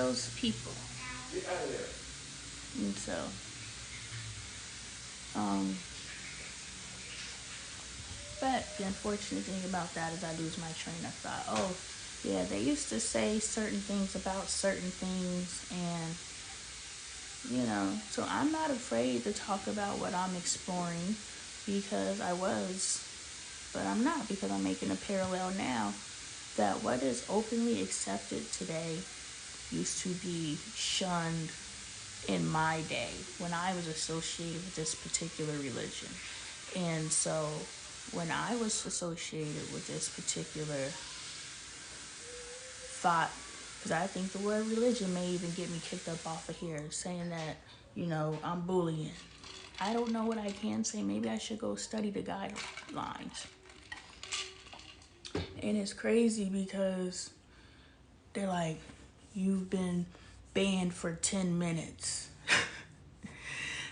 those people. And so, um, but the unfortunate thing about that is I lose my train of thought. Oh, yeah, they used to say certain things about certain things, and so I'm not afraid to talk about what I'm exploring because I was, but I'm not because I'm making a parallel now that what is openly accepted today used to be shunned in my day when I was associated with this particular religion. And so when I was associated with this particular thought, because I think the word religion may even get me kicked up off of here, saying that, I'm bullying. I don't know what I can say. Maybe I should go study the guidelines. And it's crazy because they're like, you've been banned for 10 minutes.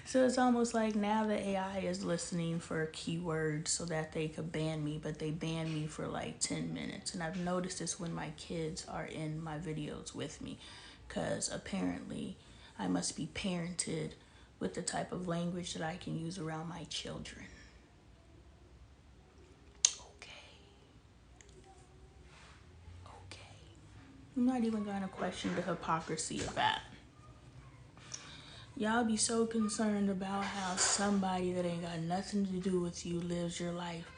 So it's almost like now the AI is listening for keywords so that they could ban me, but they ban me for like 10 minutes. And I've noticed this when my kids are in my videos with me, because apparently I must be parented with the type of language that I can use around my children. Okay. I'm not even going to question the hypocrisy of that. Y'all be so concerned about how somebody that ain't got nothing to do with you lives your life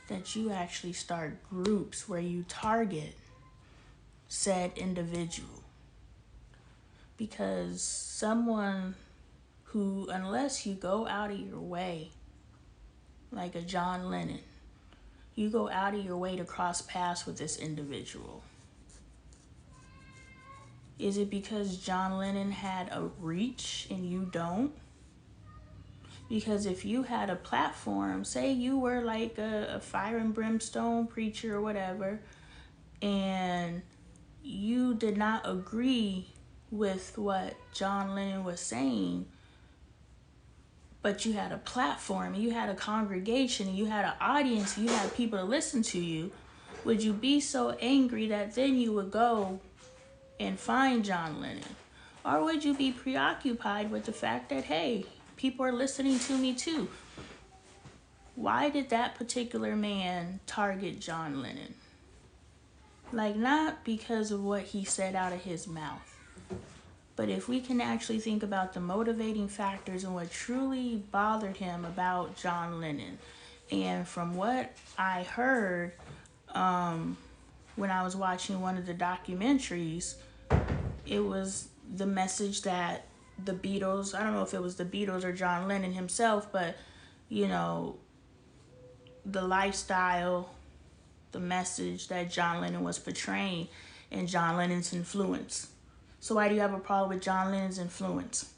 that you actually start groups where you target said individual. Because someone who, unless you go out of your way, like a John Lennon, you go out of your way to cross paths with this individual. Is it because John Lennon had a reach and you don't? Because if you had a platform, say you were like a fire and brimstone preacher or whatever, and you did not agree with what John Lennon was saying, but you had a platform and you had a congregation and you had an audience and you had people to listen to you, would you be so angry that then you would go and find John Lennon? Or would you be preoccupied with the fact that, hey, people are listening to me too? Why did that particular man target John Lennon? Like, not because of what he said out of his mouth, but if we can actually think about the motivating factors and what truly bothered him about John Lennon. And from what I heard when I was watching one of the documentaries, it was the message that the Beatles, I don't know if it was the Beatles or John Lennon himself, but, the lifestyle, the message that John Lennon was portraying and John Lennon's influence. So why do you have a problem with John Lennon's influence?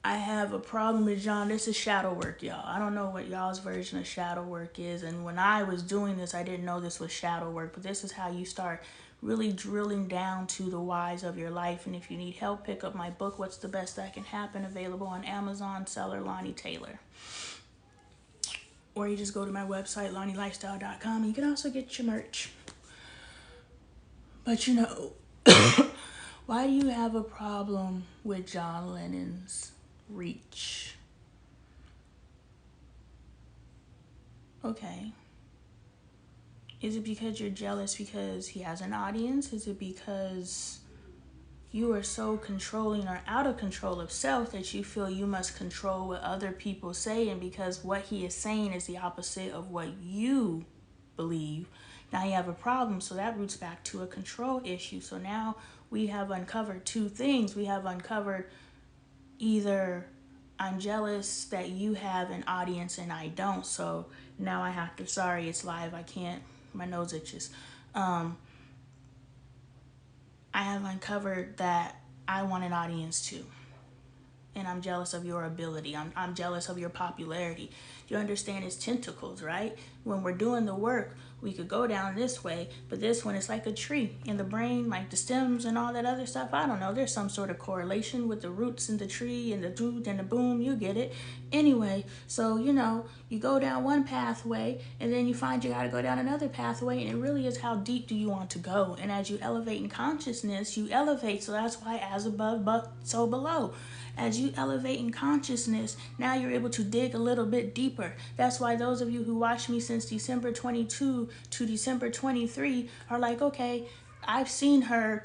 I have a problem with John. This is shadow work, y'all. I don't know what y'all's version of shadow work is. And when I was doing this, I didn't know this was shadow work. But this is how you start really drilling down to the whys of your life. And if you need help, pick up my book, What's the Best That Can Happen, available on Amazon, seller Lonnie Taylor. Or you just go to my website, LonnieLifestyle.com, and you can also get your merch. But why do you have a problem with John Lennon's reach? Okay. Is it because you're jealous because he has an audience? Is it because you are so controlling or out of control of self that you feel you must control what other people say, and because what he is saying is the opposite of what you believe, now you have a problem? So that roots back to a control issue. So now we have uncovered two things. We have uncovered either I'm jealous that you have an audience and I don't, so now I have to, sorry, it's live, I can't, my nose itches. I have uncovered that I want an audience too. And I'm jealous of your ability. I'm jealous of your popularity. You understand it's tentacles, right? when we're doing the work, we could go down this way, but this one is like a tree in the brain, like the stems and all that other stuff. I don't know. There's some sort of correlation with the roots and the tree and the doot and the boom. You get it. Anyway, so, you go down one pathway and then you find you got to go down another pathway. And it really is how deep do you want to go? And as you elevate in consciousness, you elevate. So that's why as above, but so below. As you elevate in consciousness, now you're able to dig a little bit deeper. That's why those of you who watched me since December 22 to December 23 are like, okay, I've seen her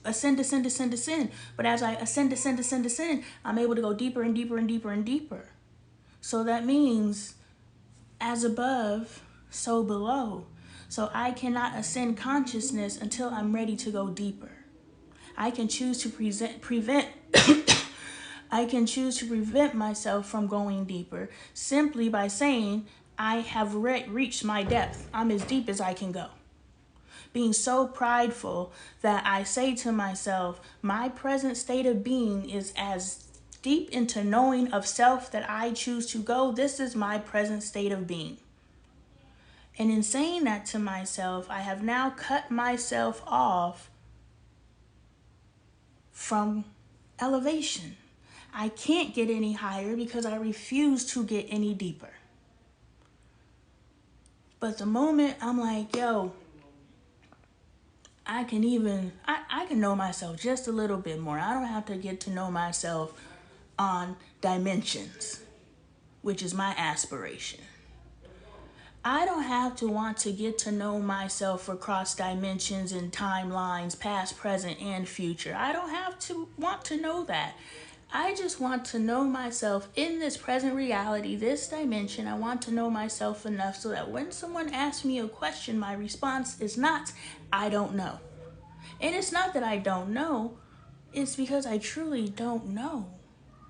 ascend, ascend, ascend, ascend. But as I ascend, ascend, ascend, ascend, I'm able to go deeper and deeper and deeper and deeper. So that means as above, so below. So I cannot ascend consciousness until I'm ready to go deeper. I can choose to prevent I can choose to prevent myself from going deeper simply by saying I have reached my depth. I'm as deep as I can go. Being so prideful that I say to myself, my present state of being is as deep into knowing of self that I choose to go. This is my present state of being. And in saying that to myself, I have now cut myself off from elevation. I can't get any higher because I refuse to get any deeper. But the moment I'm like, yo, I can know myself just a little bit more. I don't have to get to know myself on dimensions, which is my aspiration. I don't have to want to get to know myself across dimensions and timelines, past, present, and future. I don't have to want to know that. I just want to know myself in this present reality, this dimension. I want to know myself enough so that when someone asks me a question, my response is not, I don't know. And it's not that I don't know. It's because I truly don't know.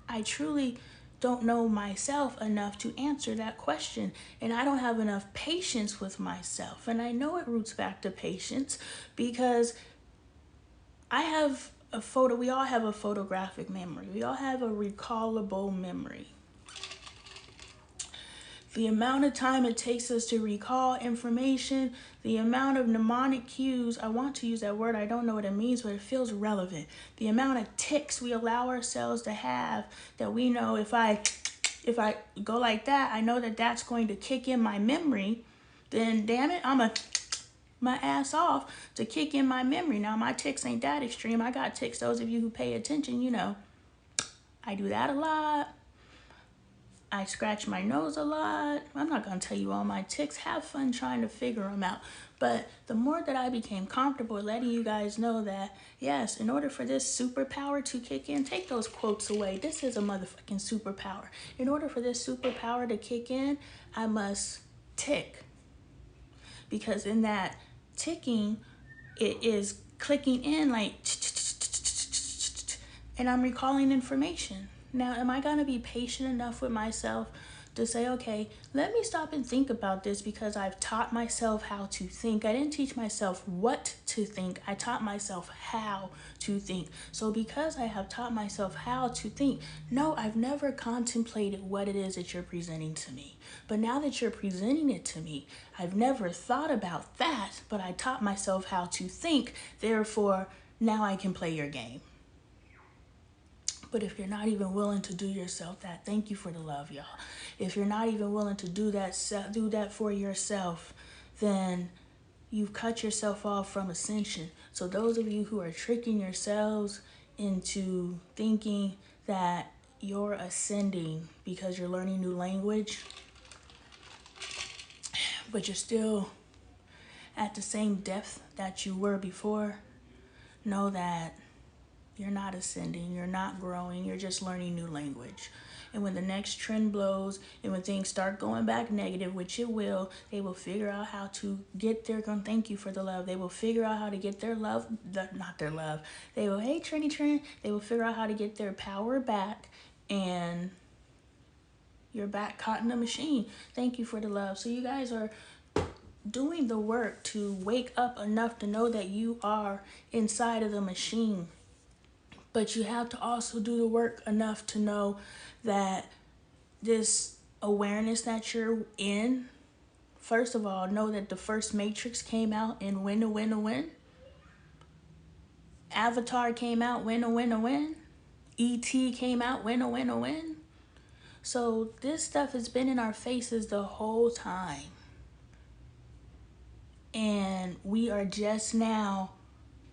I truly don't know myself enough to answer that question. And I don't have enough patience with myself. And I know it roots back to patience because we all have a photographic memory. We all have a recallable memory. The amount of time it takes us to recall information, the amount of mnemonic cues, I want to use that word, I don't know what it means, but it feels relevant. The amount of ticks we allow ourselves to have that we know if I go like that, I know that that's going to kick in my memory, then damn it, I'm a my ass off to kick in my memory. Now, my ticks ain't that extreme. I got ticks. Those of you who pay attention, I do that a lot. I scratch my nose a lot. I'm not going to tell you all my ticks. Have fun trying to figure them out. But the more that I became comfortable letting you guys know that, yes, in order for this superpower to kick in, take those quotes away. This is a motherfucking superpower. In order for this superpower to kick in, I must tick. Because in that ticking, it is clicking in like, and I'm recalling information. Now, am I going to be patient enough with myself to say, okay, let me stop and think about this because I've taught myself how to think. I didn't teach myself what to think. I taught myself how to think. So because I have taught myself how to think, no, I've never contemplated what it is that you're presenting to me. But now that you're presenting it to me, I've never thought about that, but I taught myself how to think. Therefore, now I can play your game. But if you're not even willing to do yourself that, thank you for the love, y'all. If you're not even willing to do that for yourself, then you've cut yourself off from ascension. So those of you who are tricking yourselves into thinking that you're ascending because you're learning new language, but you're still at the same depth that you were before, know that you're not ascending, you're not growing, you're just learning new language. And when the next trend blows and when things start going back negative, which it will, they will figure out how to get their, thank you for the love. They will figure out how to get their love, not their love. They will, hey, trendy trend. They will figure out how to get their power back and you're back caught in the machine. Thank you for the love. So you guys are doing the work to wake up enough to know that you are inside of the machine. But you have to also do the work enough to know that this awareness that you're in First of all, know that the first Matrix came out in when. Avatar came out when. E.T. came out when. So this stuff has been in our faces the whole time. And we are just now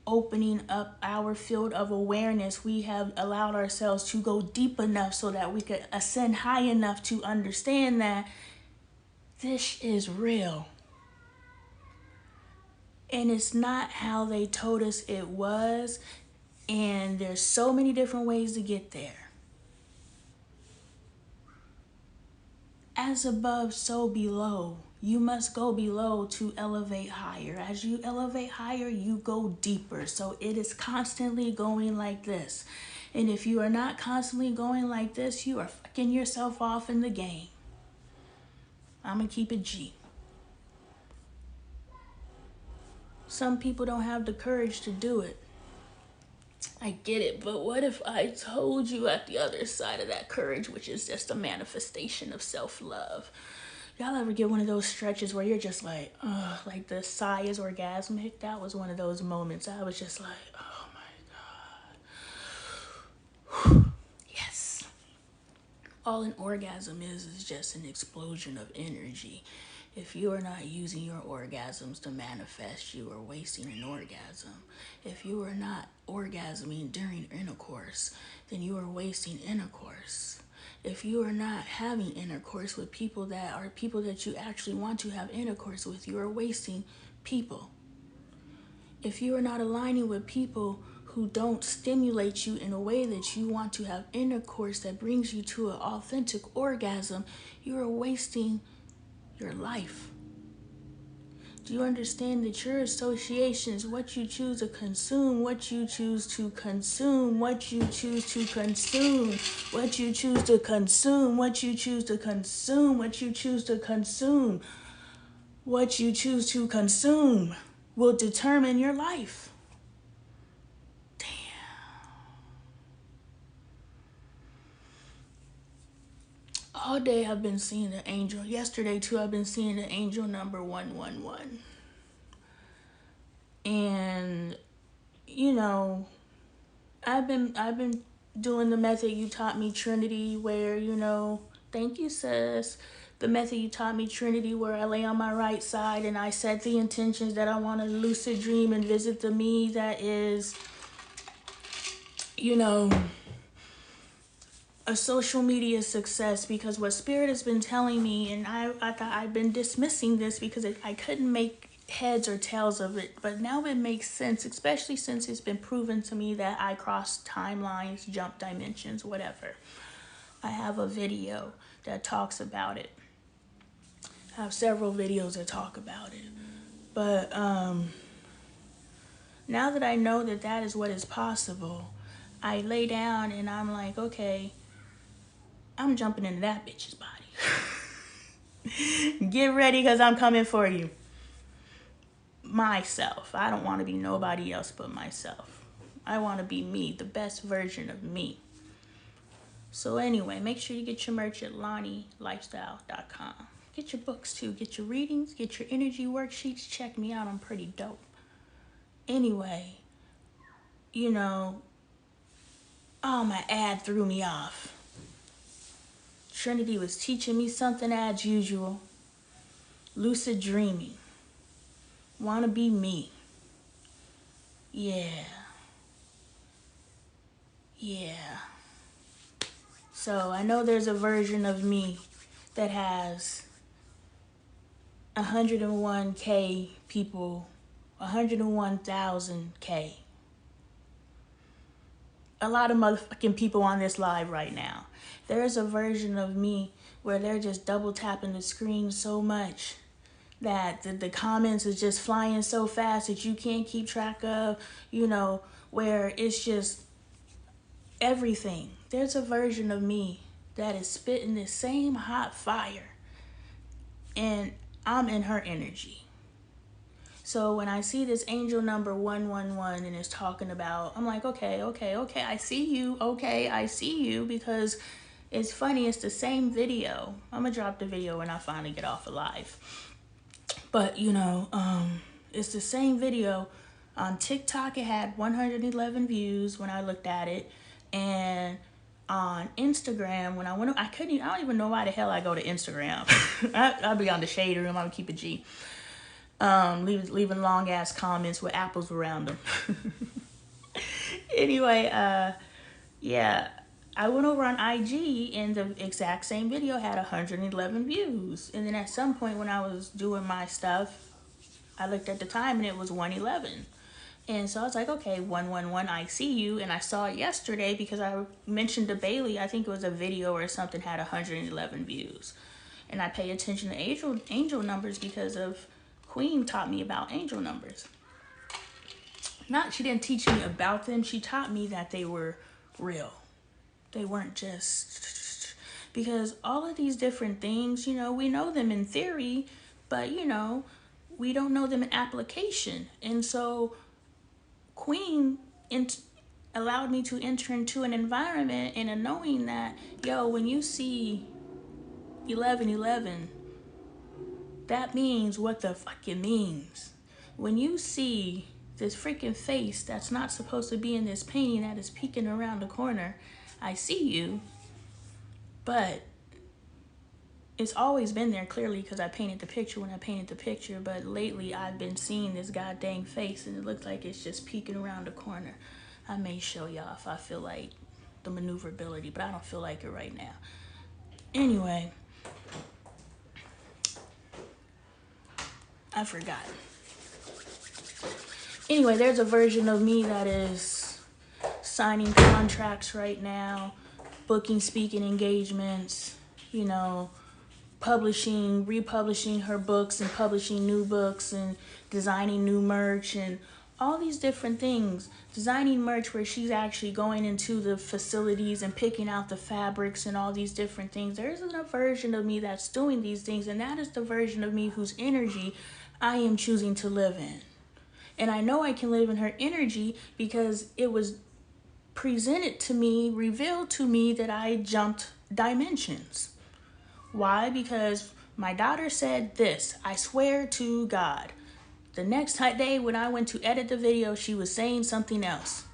opening up our field of awareness. We have allowed ourselves to go deep enough so that we could ascend high enough to understand that this is real. And it's not how they told us it was. And there's so many different ways to get there. As above, so below. You must go below to elevate higher. As you elevate higher, you go deeper. So it is constantly going like this. And if you are not constantly going like this, you are fucking yourself off in the game. I'm going to keep it G. Some people don't have the courage to do it. I get it, but what if I told you at the other side of that courage, which is just a manifestation of self-love? Y'all ever get one of those stretches where you're just like, like the sigh is orgasmic? That was one of those moments. I was just like, oh my God. Yes. All an orgasm is just an explosion of energy. If you are not using your orgasms to manifest, you are wasting an orgasm. If you are not orgasming during intercourse, then you are wasting intercourse. If you are not having intercourse with people that are people that you actually want to have intercourse with, you are wasting people. If you are not aligning with people who don't stimulate you in a way that you want to have intercourse that brings you to an authentic orgasm, you are wasting your life. Do you understand that your associations, what you choose to consume, what you choose to consume, what you choose to consume, what you choose to consume, what you choose to consume, what you choose to consume, what you choose to consume will determine your life. Damn. All day I've been seeing the angel. Yesterday too, I've been seeing the angel number 111. And you know, I've been doing the method you taught me, Trinity, where, you know, thank you, sis. The method you taught me, Trinity, where I lay on my right side and I set the intentions that I want to lucid dream and visit the me that is, you know, a social media success. Because what Spirit has been telling me, and I thought I'd been dismissing this because I couldn't make heads or tails of it, but now it makes sense, especially since it's been proven to me that I cross timelines, jump dimensions, whatever. I have a video that talks about it. I have several videos that talk about it. But now that I know that that is what is possible, I lay down and I'm like, okay, I'm jumping into that bitch's body. Get ready, because I'm coming for you. Myself. I don't want to be nobody else but myself. I want to be me, the best version of me. So anyway, make sure you get your merch at LonnieLifestyle.com. Get your books too. Get your readings. Get your energy worksheets. Check me out. I'm pretty dope. Anyway, you know, oh, my ad threw me off. Trinity was teaching me something as usual. Lucid dreaming. Want to be me. Yeah. So I know there's a version of me that has 101K people, 101,000K. A lot of motherfucking people on this live right now. There is a version of me where they're just double tapping the screen so much that the comments is just flying so fast that you can't keep track of, you know, where it's just everything. There's a version of me that is spitting the same hot fire, and I'm in her energy. So when I see this angel number 111 and it's talking about, I'm like, okay, I see you. Okay, I see you, because it's funny. It's the same video. I'm going to drop the video when I finally get off of live. But, it's the same video. On TikTok, it had 111 views when I looked at it. And on Instagram, when I went, I don't even know why the hell I go to Instagram. I'll be on the shade room. I would keep a G. Leaving long ass comments with apples around them. Anyway, yeah, I went over on IG and the exact same video had 111 views. And then at some point when I was doing my stuff, I looked at the time and it was 111. And so I was like, okay, 111, I see you. And I saw it yesterday because I mentioned to Bailey, I think it was a video or something, had 111 views. And I pay attention to angel numbers because of Queen taught me about angel numbers. She didn't teach me about them. She taught me that they were real. They weren't just, because all of these different things, we know them in theory, but, we don't know them in application. And so Queen allowed me to enter into an environment and a knowing that, when you see 1111, that means what the fuck it means. When you see this freaking face that's not supposed to be in this painting that is peeking around the corner, I see you, but it's always been there clearly because I painted the picture when I painted the picture, but lately I've been seeing this goddamn face and it looks like it's just peeking around the corner. I may show y'all if I feel like the maneuverability, but I don't feel like it right now. Anyway, I forgot. Anyway, there's a version of me that is signing contracts right now, booking speaking engagements, publishing, republishing her books and publishing new books and designing new merch and all these different things. Designing merch where she's actually going into the facilities and picking out the fabrics and all these different things. There isn't a version of me that's doing these things, and that is the version of me whose energy I am choosing to live in. And I know I can live in her energy because it was presented to me, revealed to me that I jumped dimensions. Why? Because my daughter said this, I swear to God. The next day when I went to edit the video, she was saying something else.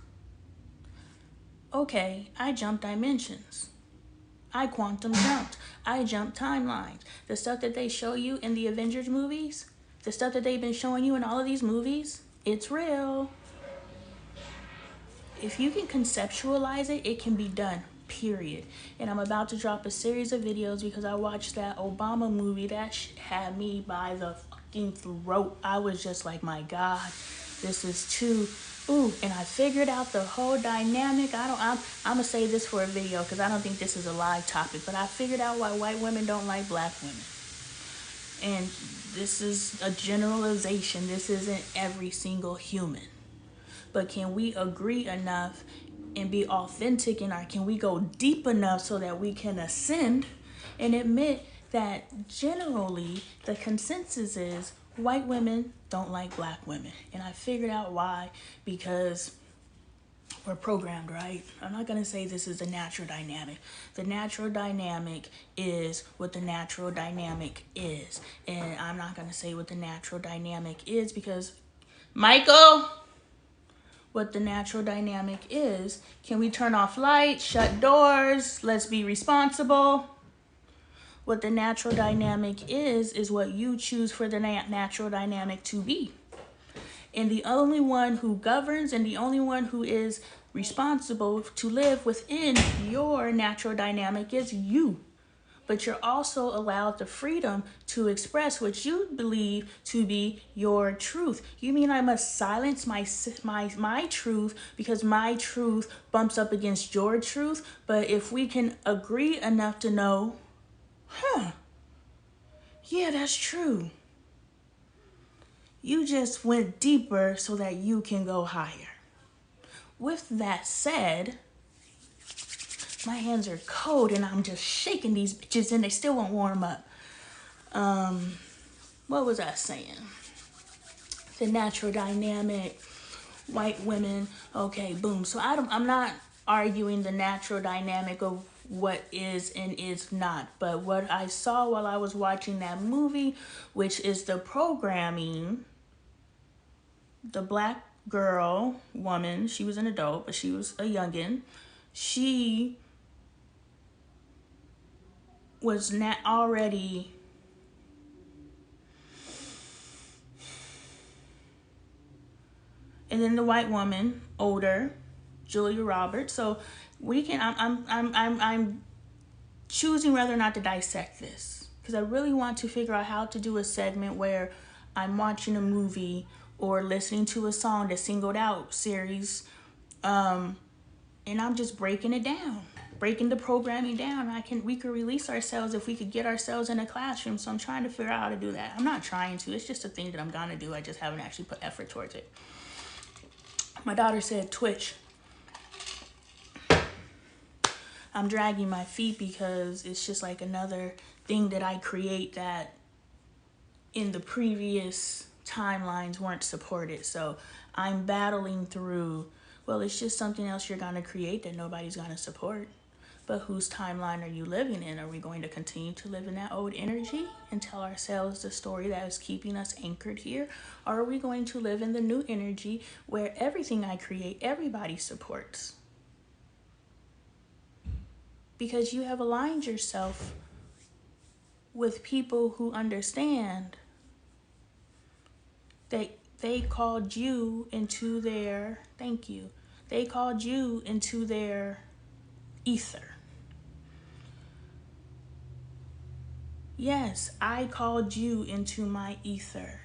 Okay, I jumped dimensions. I quantum jumped. I jumped timelines. The stuff that they show you in the Avengers movies, the stuff that they've been showing you in all of these movies, it's real. If you can conceptualize it, it can be done. Period. And I'm about to drop a series of videos because I watched that Obama movie that had me by the fucking throat. I was just like, my God, this is too. Ooh, and I figured out the whole dynamic. I'm gonna say this for a video because I don't think this is a live topic, but I figured out why white women don't like black women. And this is a generalization. This isn't every single human. But can we agree enough and be authentic can we go deep enough so that we can ascend and admit that generally the consensus is white women don't like black women. And I figured out why, because we're programmed, right? I'm not going to say this is the natural dynamic. The natural dynamic is what the natural dynamic is. And I'm not going to say what the natural dynamic is because, Michael, what the natural dynamic is. Can we turn off lights, shut doors? Let's be responsible. What the natural dynamic is what you choose for the natural dynamic to be. And the only one who governs and the only one who is responsible to live within your natural dynamic is you. But you're also allowed the freedom to express what you believe to be your truth. You mean I must silence my truth because my truth bumps up against your truth? But if we can agree enough to know, yeah, that's true. You just went deeper so that you can go higher. With that said, my hands are cold and I'm just shaking these bitches and they still won't warm up. What was I saying? The natural dynamic, white women. Okay, boom. So I'm not arguing the natural dynamic of what is and is not. But what I saw while I was watching that movie, which is the programming, the black girl, woman, she was an adult, but she was a youngin'. She was not already and then the white woman, older, Julia Roberts. So we can I'm choosing whether or not to dissect this because I really want to figure out how to do a segment where I'm watching a movie or listening to a song that's singled out series, and I'm just breaking it down, breaking the programming down. We could release ourselves if we could get ourselves in a classroom. So I'm trying to figure out how to do that. I'm not trying to. It's just a thing that I'm gonna do. I just haven't actually put effort towards it. My daughter said Twitch. I'm dragging my feet because it's just like another thing that I create that in the previous timelines weren't supported. So I'm battling through, well, it's just something else you're going to create that nobody's going to support. But whose timeline are you living in? Are we going to continue to live in that old energy and tell ourselves the story that is keeping us anchored here? Or are we going to live in the new energy where everything I create, everybody supports? Because you have aligned yourself with people who understand that they called you into their, thank you, they called you into their ether. Yes, I called you into my ether,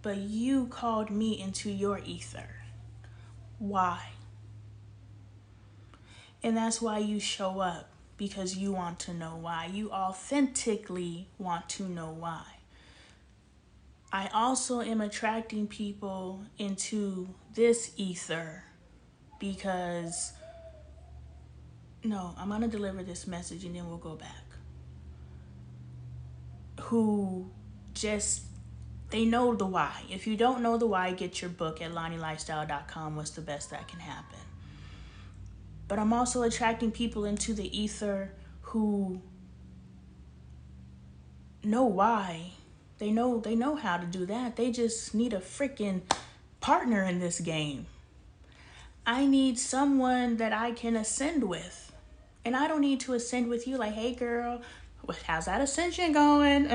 but you called me into your ether. Why? And that's why you show up, because you want to know why. You authentically want to know why. I also am attracting people into this ether because, no, I'm going to deliver this message and then we'll go back. Who just, they know the why. If you don't know the why, get your book at LonnieLifestyle.com. What's the best that can happen? But I'm also attracting people into the ether who know why. They know how to do that. They just need a freaking partner in this game. I need someone that I can ascend with. And I don't need to ascend with you like, hey girl, how's that ascension going?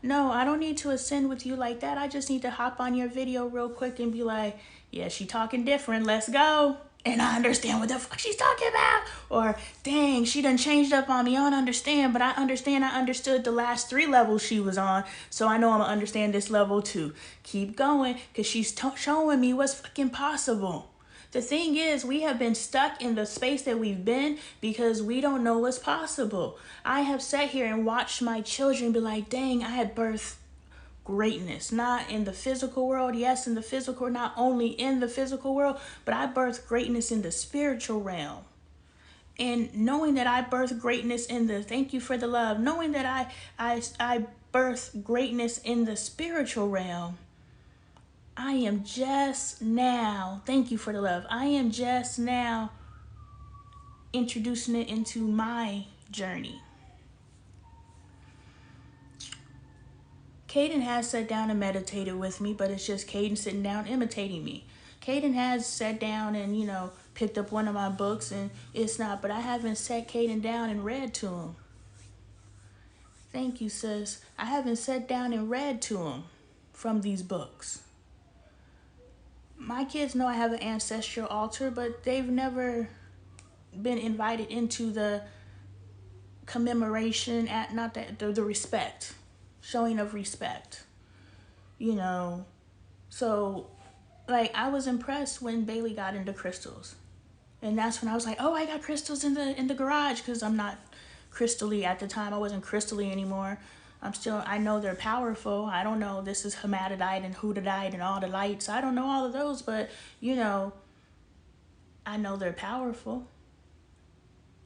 No, I don't need to ascend with you like that. I just need to hop on your video real quick and be like, yeah, she talking different. Let's go. And I understand what the fuck she's talking about. Or, dang, she done changed up on me. I don't understand, but I understood the last 3 levels she was on. So I know I'm going to understand this level too. Keep going, because she's showing me what's fucking possible. The thing is, we have been stuck in the space that we've been because we don't know what's possible. I have sat here and watched my children be like, dang, I had birthed greatness, not in the physical world. Yes, in the physical, not only in the physical world, but I birthed greatness in the spiritual realm. And knowing that I birthed greatness in the, thank you for the love, knowing that I birthed greatness in the spiritual realm, I am just now, thank you for the love, I am just now introducing it into my journey. Caden has sat down and meditated with me, but it's just Caden sitting down imitating me. Caden has sat down and, picked up one of my books, and it's not, but I haven't sat Caden down and read to him. Thank you, sis. I haven't sat down and read to him from these books. My kids know I have an ancestral altar, but they've never been invited into the commemoration at, not that, the respect, showing of respect, So, I was impressed when Bailey got into crystals. And that's when I was like, oh, I got crystals in the garage, because I'm not crystally at the time. I wasn't crystally anymore. I know they're powerful. I don't know, this is hematodite and hootadite and all the lights. I don't know all of those, but, I know they're powerful.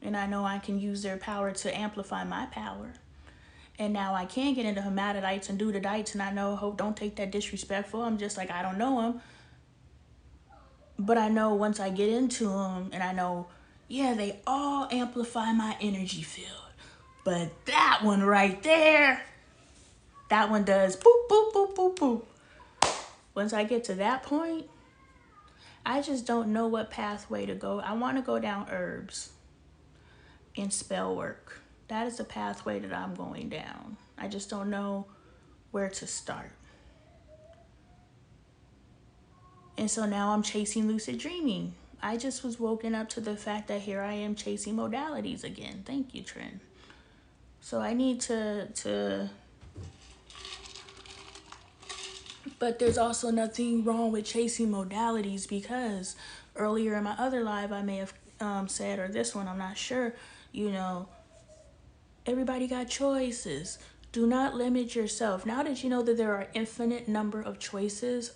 And I know I can use their power to amplify my power. And now I can get into hematodites and dudadites, and I know, don't take that disrespectful. I'm just like, I don't know them. But I know once I get into them, and I know Yeah, they all amplify my energy field. But that one right there, that one does boop, boop, boop, boop, boop. Once I get to that point, I just don't know what pathway to go. I want to go down herbs and spell work. That is the pathway that I'm going down. I just don't know where to start. And so now I'm chasing lucid dreaming. I just was woken up to the fact that here I am chasing modalities again. Thank you, Trin. So I need to but there's also nothing wrong with chasing modalities, because earlier in my other live I may have said, or this one, I'm not sure, everybody got choices. Do not limit yourself. Now that you know that there are infinite number of choices,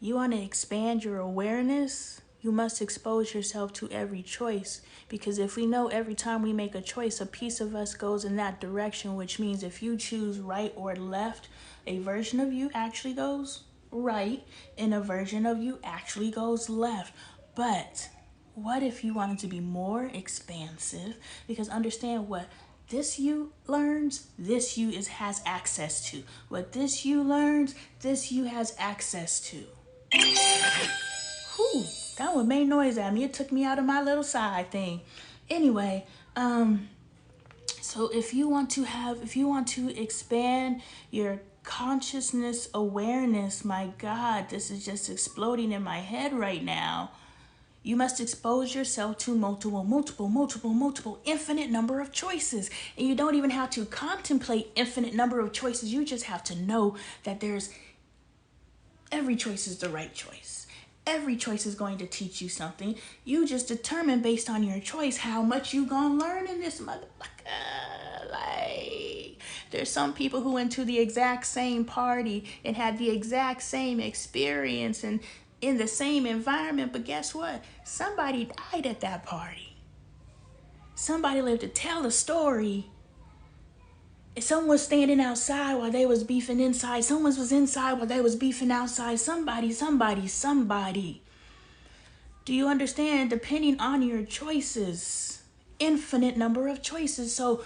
you want to expand your awareness, you must expose yourself to every choice. Because if we know every time we make a choice, a piece of us goes in that direction, which means if you choose right or left, a version of you actually goes right and a version of you actually goes left. But what if you wanted to be more expansive? Because understand what this you learns, this you has access to. What this you learns, this you has access to. Whew, that one made noise at me. It took me out of my little side thing. Anyway, so if you want to expand your consciousness awareness, my God, this is just exploding in my head right now. You must expose yourself to multiple, infinite number of choices. And you don't even have to contemplate infinite number of choices. You just have to know that every choice is the right choice. Every choice is going to teach you something. You just determine based on your choice how much you gonna learn in this motherfucker. Like, there's some people who went to the exact same party and had the exact same experience and in the same environment, but guess what? Somebody died at that party. Somebody lived to tell the story. Someone was standing outside while they was beefing inside. Someone was inside while they was beefing outside. Somebody. Do you understand? Depending on your choices, infinite number of choices. So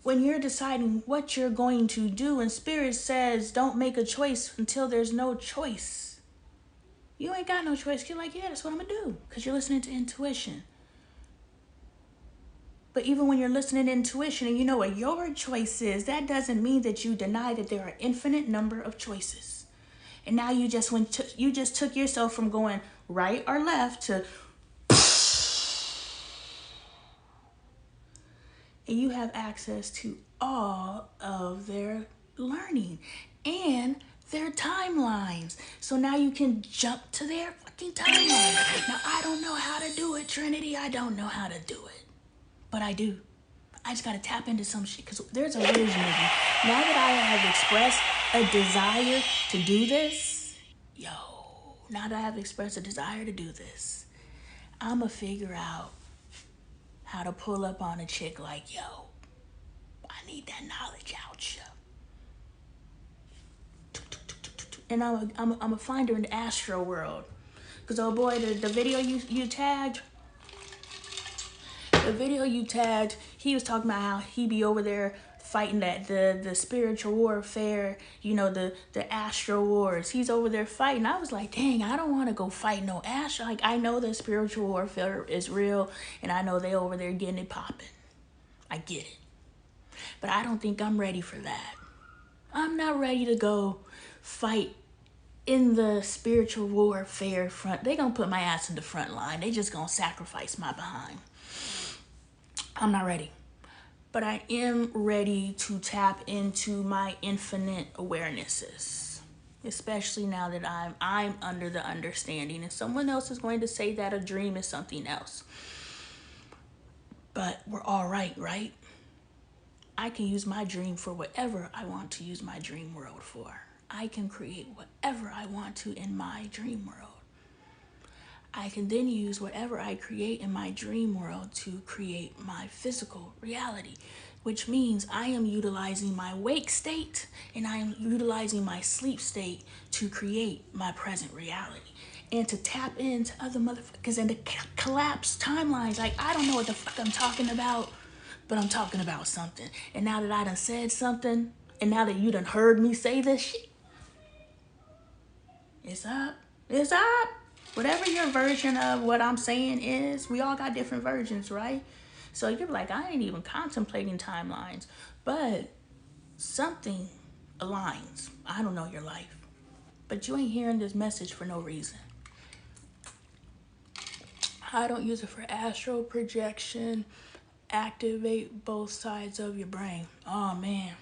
when you're deciding what you're going to do, and Spirit says don't make a choice until there's no choice. You ain't got no choice. You're like, yeah, that's what I'm going to do. Because you're listening to intuition. But even when you're listening to intuition and you know what your choice is, that doesn't mean that you deny that there are infinite number of choices. And now you just took yourself from going right or left to... And you have access to all of their learning and their timelines. So now you can jump to their fucking timeline. Now, I don't know how to do it, Trinity. I don't know how to do it. But I do. I just got to tap into some shit because there's a version of me. Now that I have expressed a desire to do this, now that I have expressed a desire to do this, I'm going to figure out how to pull up on a chick like, I need that knowledge out you. And I'm going to find her in the astro world. Because, oh boy, the video you tagged, he was talking about how he be over there fighting that the spiritual warfare, the astro wars. He's over there fighting. I was like, dang, I don't want to go fight no astro. Like, I know that spiritual warfare is real, and I know they over there getting it popping. I get it. But I don't think I'm ready for that. I'm not ready to go fight in the spiritual warfare front. They gonna put my ass in the front line. They just gonna sacrifice my behind. I'm not ready. But I am ready to tap into my infinite awarenesses. Especially now that I'm under the understanding. And someone else is going to say that a dream is something else. But we're all right? I can use my dream for whatever I want to use my dream world for. I can create whatever I want to in my dream world. I can then use whatever I create in my dream world to create my physical reality, which means I am utilizing my wake state and I am utilizing my sleep state to create my present reality. and to tap into other motherfuckers and to collapse timelines. Like, I don't know what the fuck I'm talking about, but I'm talking about something. And now that I done said something, and now that you done heard me say this shit, it's up. It's up. Whatever your version of what I'm saying is, we all got different versions, right? So you're like, I ain't even contemplating timelines, but something aligns. I don't know your life, but you ain't hearing this message for no reason. I don't use it for astral projection. Activate both sides of your brain. Oh man,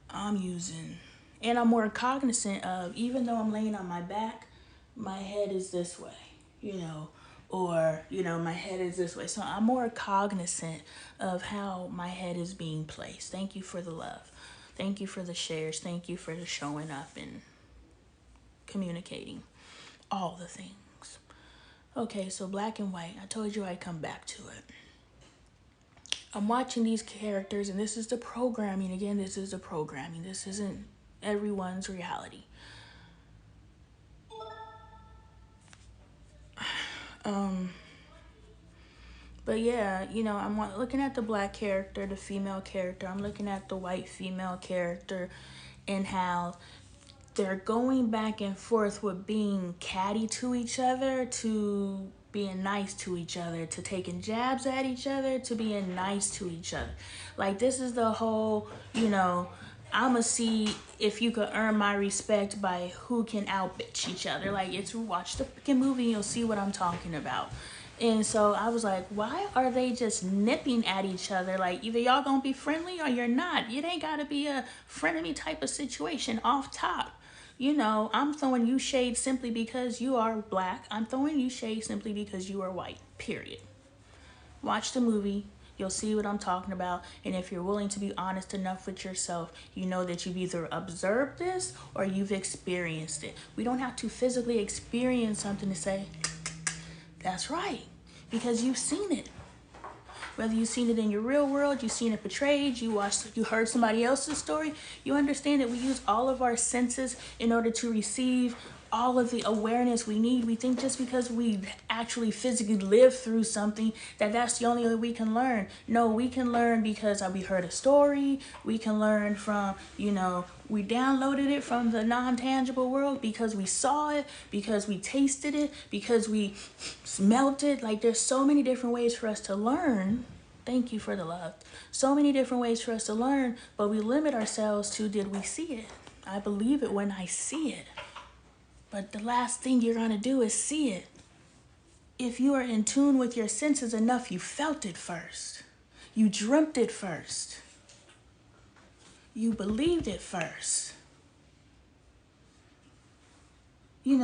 I'm using, and I'm more cognizant of, even though I'm laying on my back, my head is this way, or, my head is this way. So I'm more cognizant of how my head is being placed. Thank you for the love. Thank you for the shares. Thank you for the showing up and communicating. All the things. Okay, so black and white. I told you I'd come back to it. I'm watching these characters, and this is the programming. Again, this is the programming. This isn't everyone's reality. But yeah, I'm looking at the black character, the female character. I'm looking at the white female character, and how they're going back and forth with being catty to each other, to being nice to each other, to taking jabs at each other, to being nice to each other. Like, this is the whole, I'ma see if you could earn my respect by who can out-bitch each other. Like, it's watch the freaking movie and you'll see what I'm talking about. And so I was like, why are they just nipping at each other? Like, either y'all gonna be friendly or you're not. It ain't gotta be a frenemy type of situation off top. I'm throwing you shade simply because you are black. I'm throwing you shade simply because you are white, period. Watch the movie. You'll see what I'm talking about. And if you're willing to be honest enough with yourself, you know that you've either observed this or you've experienced it. We don't have to physically experience something to say, that's right, because you've seen it. Whether you've seen it in your real world, you've seen it portrayed, you heard somebody else's story, you understand that we use all of our senses in order to receive all of the awareness we need. We think just because we actually physically live through something that's the only way we can learn. No, we can learn because we heard a story. We can learn from, we downloaded it from the non-tangible world because we saw it, because we tasted it, because we smelt it. Like, there's so many different ways for us to learn. Thank you for the love. So many different ways for us to learn, but we limit ourselves to, did we see it? I believe it when I see it. But the last thing you're going to do is see it. If you are in tune with your senses enough, you felt it first. You dreamt it first. You believed it first. We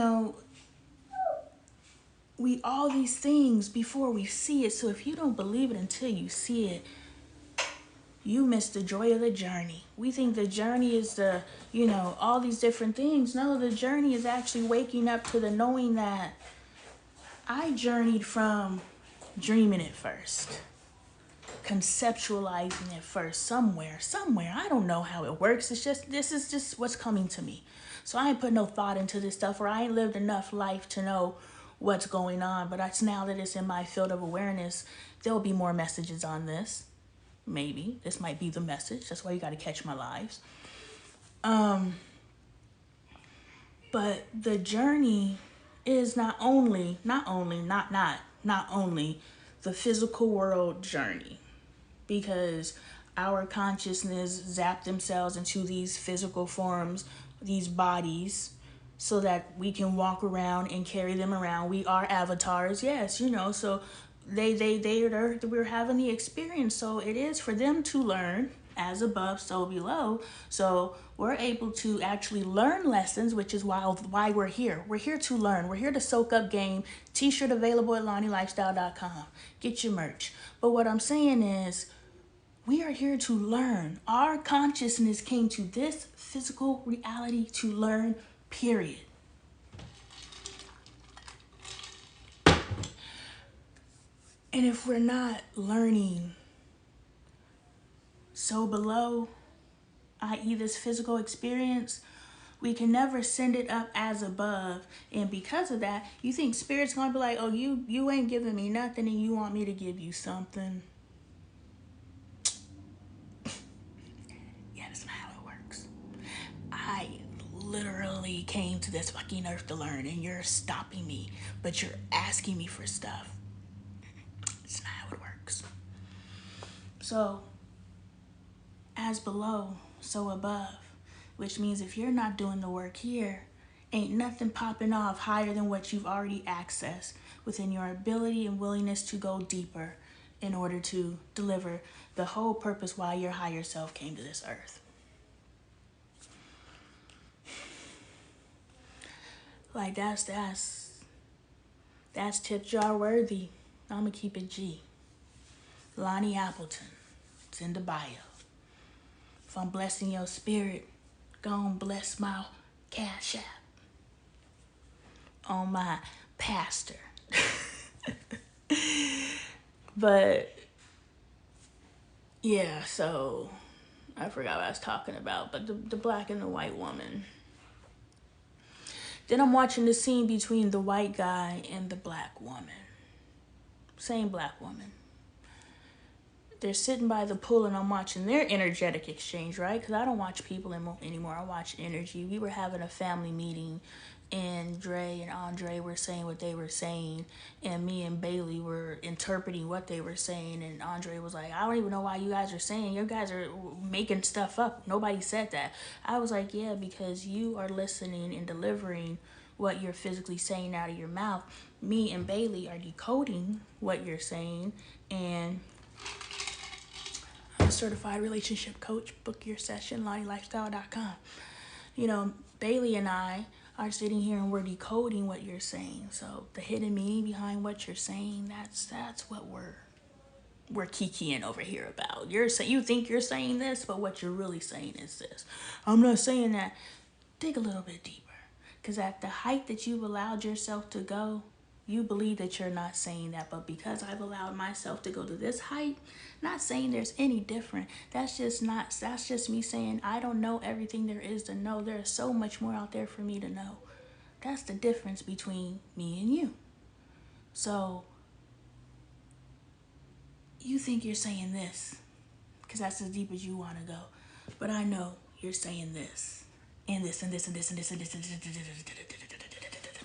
all these things before we see it. So if you don't believe it until you see it, you miss the joy of the journey. We think the journey is all these different things. No, the journey is actually waking up to the knowing that I journeyed from dreaming it first, conceptualizing it first, somewhere. I don't know how it works. This is just what's coming to me. So I ain't put no thought into this stuff, or I ain't lived enough life to know what's going on. But that's now that it's in my field of awareness, there'll be more messages on this. Maybe this might be the message. That's why you got to catch my lives. But the journey is not only the physical world journey, because our consciousness zapped themselves into these physical forms, these bodies, so that we can walk around and carry them around. We are avatars, yes, so we're having the experience. So it is for them to learn, as above, so below. So we're able to actually learn lessons, which is why we're here. We're here to learn. We're here to soak up game. T-shirt available at LonnieLifestyle.com. Get your merch. But what I'm saying is, we are here to learn. Our consciousness came to this physical reality to learn, period. And if we're not learning so below, i.e. this physical experience, We can never send it up as above. And because of that, you think spirit's gonna be like, oh, you ain't giving me nothing and you want me to give you something. Yeah, that's not how it works. I literally came to this fucking earth to learn and you're stopping me, but you're asking me for stuff. It's not how it works. So, as below, so above. Which means if you're not doing the work here, ain't nothing popping off higher than what you've already accessed within your ability and willingness to go deeper in order to deliver the whole purpose why your higher self came to this earth. Like that's tip jar worthy. I'ma keep it G. Lonnie Appleton. It's in the bio. If I'm blessing your spirit, gon' bless my cash app on my pastor. But yeah, so I forgot what I was talking about, but the black and the white woman. Then I'm watching the scene between the white guy and the black woman. Same black woman. They're sitting by the pool and I'm watching their energetic exchange, right? Because I don't watch people anymore. I watch energy. We were having a family meeting and Dre and Andre were saying what they were saying and me and Bailey were interpreting what they were saying, and Andre was like, I don't even know why you guys are saying, you guys are making stuff up. Nobody said that. I was like, yeah, because you are listening and delivering what you're physically saying out of your mouth. Me and Bailey are decoding what you're saying, and I'm a certified relationship coach. Book your session, LottieLifestyle.com. You know, Bailey and I are sitting here and we're decoding what you're saying. So the hidden meaning behind what you're saying, that's what we're kikiing over here about. You think you're saying this, but what you're really saying is this. I'm not saying that. Dig a little bit deeper. Because at the height that you've allowed yourself to go, you believe that you're not saying that. But because I've allowed myself to go to this height, not saying there's any different. That's just me saying I don't know everything there is to know. There's so much more out there for me to know. That's the difference between me and you. So you think you're saying this because that's as deep as you want to go. But I know you're saying this and this and this and this and this and this and this.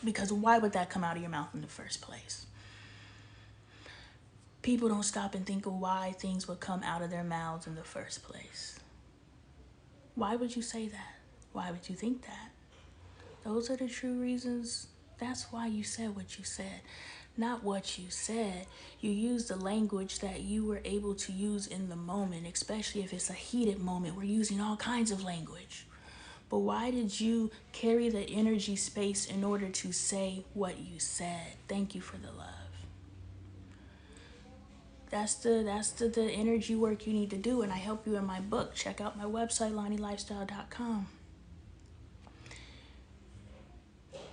Because why would that come out of your mouth in the first place? People don't stop and think of why things would come out of their mouths in the first place. Why would you say that? Why would you think that? Those are the true reasons. That's why you said what you said. Not what you said. You used the language that you were able to use in the moment, especially if it's a heated moment. We're using all kinds of language. But why did you carry the energy space in order to say what you said? Thank you for the love. That's the energy work you need to do, and I help you in my book. Check out my website, LonnieLifestyle.com.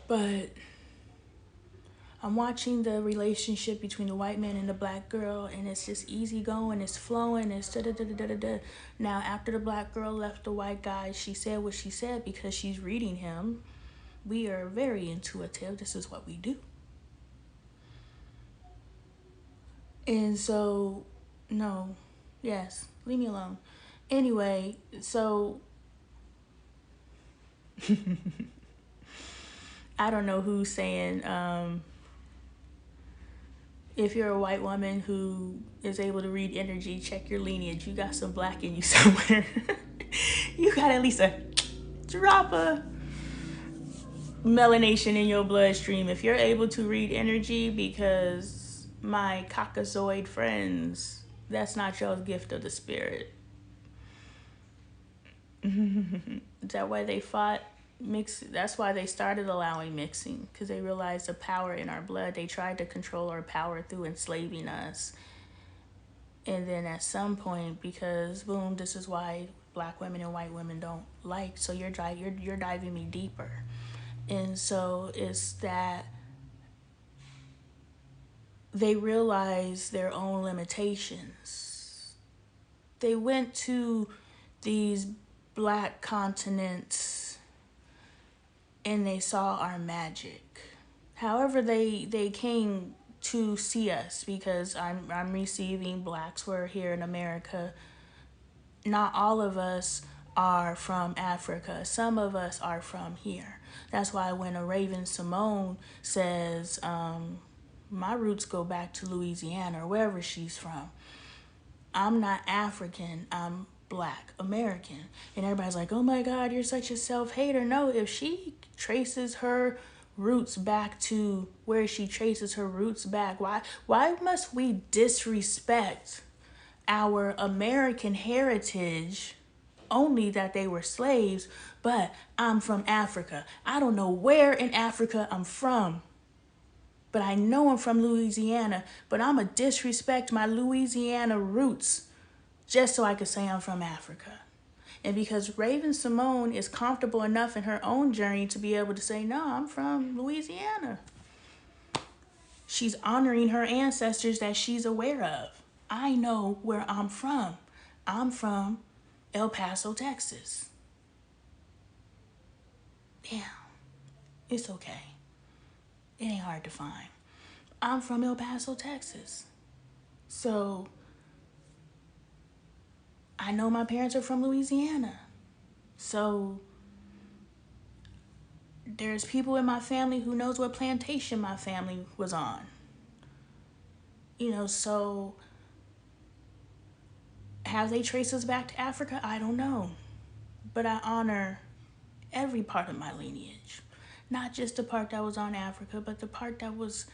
But I'm watching the relationship between the white man and the black girl, and it's just easy going, it's flowing, it's da-da-da-da-da-da. Now, after the black girl left the white guy, she said what she said because she's reading him. We are very intuitive. This is what we do. And so, no, yes, leave me alone. Anyway, so I don't know who's saying, if you're a white woman who is able to read energy, check your lineage. You got some black in you somewhere. You got at least a drop of melanation in your bloodstream if you're able to read energy, because my Caucasoid friends, that's not your gift of the spirit. Is that why they fought mix? That's why they started allowing mixing, because they realized the power in our blood. They tried to control our power through enslaving us, and then at some point, because boom, this is why black women and white women don't like. So you're diving me deeper, and so it's that they realize their own limitations. They went to these black continents and they saw our magic. However, they came to see us because I'm receiving blacks who are here in America. Not all of us are from Africa. Some of us are from here. That's why when a Raven Simone says, my roots go back to Louisiana or wherever she's from, I'm not African, I'm Black American. And everybody's like, oh my God, you're such a self-hater. No, if she traces her roots back to where she traces her roots back, why must we disrespect our American heritage only that they were slaves? But I'm from Africa. I don't know where in Africa I'm from, but I know I'm from Louisiana, but I'm going to disrespect my Louisiana roots just so I could say I'm from Africa. And because Raven Simone is comfortable enough in her own journey to be able to say, no, I'm from Louisiana. She's honoring her ancestors that she's aware of. I know where I'm from. I'm from El Paso, Texas. Damn, it's okay. It ain't hard to find. I'm from El Paso, Texas. So I know my parents are from Louisiana. So there's people in my family who knows what plantation my family was on. So have they traced us back to Africa? I don't know. But I honor every part of my lineage. Not just the part that was on Africa, but the part that was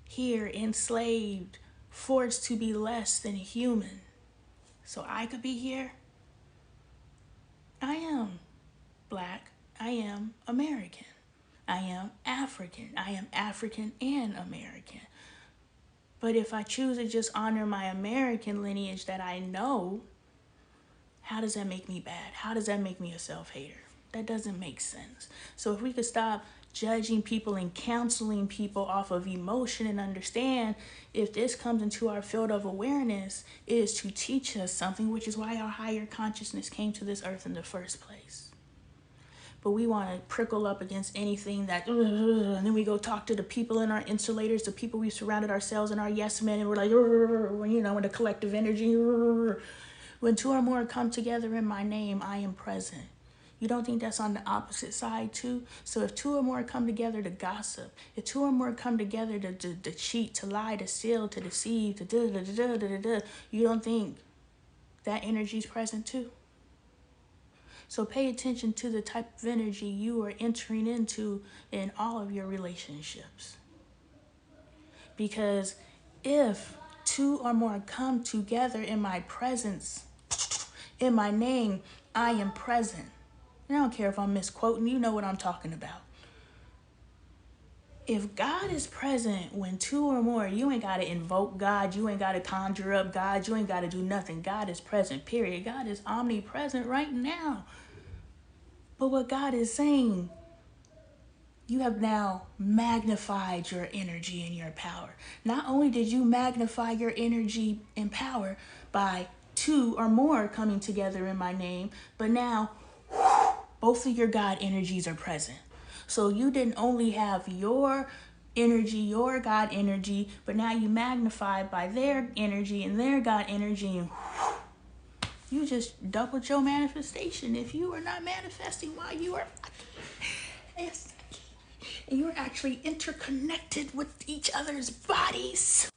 here, enslaved, forced to be less than human. So I could be here. I am Black. I am American. I am African. I am African and American. But if I choose to just honor my American lineage that I know, how does that make me bad? How does that make me a self-hater? That doesn't make sense. So if we could stop judging people and counseling people off of emotion and understand, if this comes into our field of awareness, it is to teach us something, which is why our higher consciousness came to this earth in the first place. But we want to prickle up against anything that, and then we go talk to the people in our insulators, the people we've surrounded ourselves in our yes men, and we're like, in the collective energy. When two or more come together in my name, I am present. You don't think that's on the opposite side too? So if two or more come together to gossip, if two or more come together to cheat, to lie, to steal, to deceive, to you don't think that energy is present too? So pay attention to the type of energy you are entering into in all of your relationships. Because if two or more come together in my presence, in my name, I am present. And I don't care if I'm misquoting, you know what I'm talking about. If God is present when two or more, you ain't got to invoke God, you ain't got to conjure up God, you ain't got to do nothing. God is present, period. God is omnipresent right now. But what God is saying, you have now magnified your energy and your power. Not only did you magnify your energy and power by two or more coming together in my name, but now both of your God energies are present. So you didn't only have your energy, your God energy, but now you magnified by their energy and their God energy, and you just doubled your manifestation. If you are not manifesting while you are, yes, and you're actually interconnected with each other's bodies,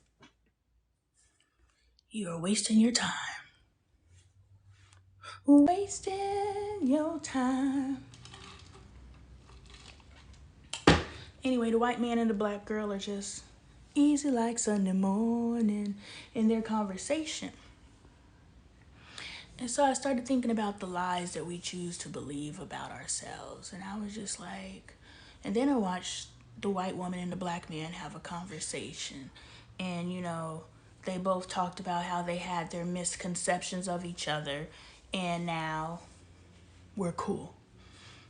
you are wasting your time. Wasting your time. Anyway, the white man and the black girl are just easy like Sunday morning in their conversation. And so I started thinking about the lies that we choose to believe about ourselves. And I was just like, and then I watched the white woman and the black man have a conversation. And, they both talked about how they had their misconceptions of each other. And now we're cool.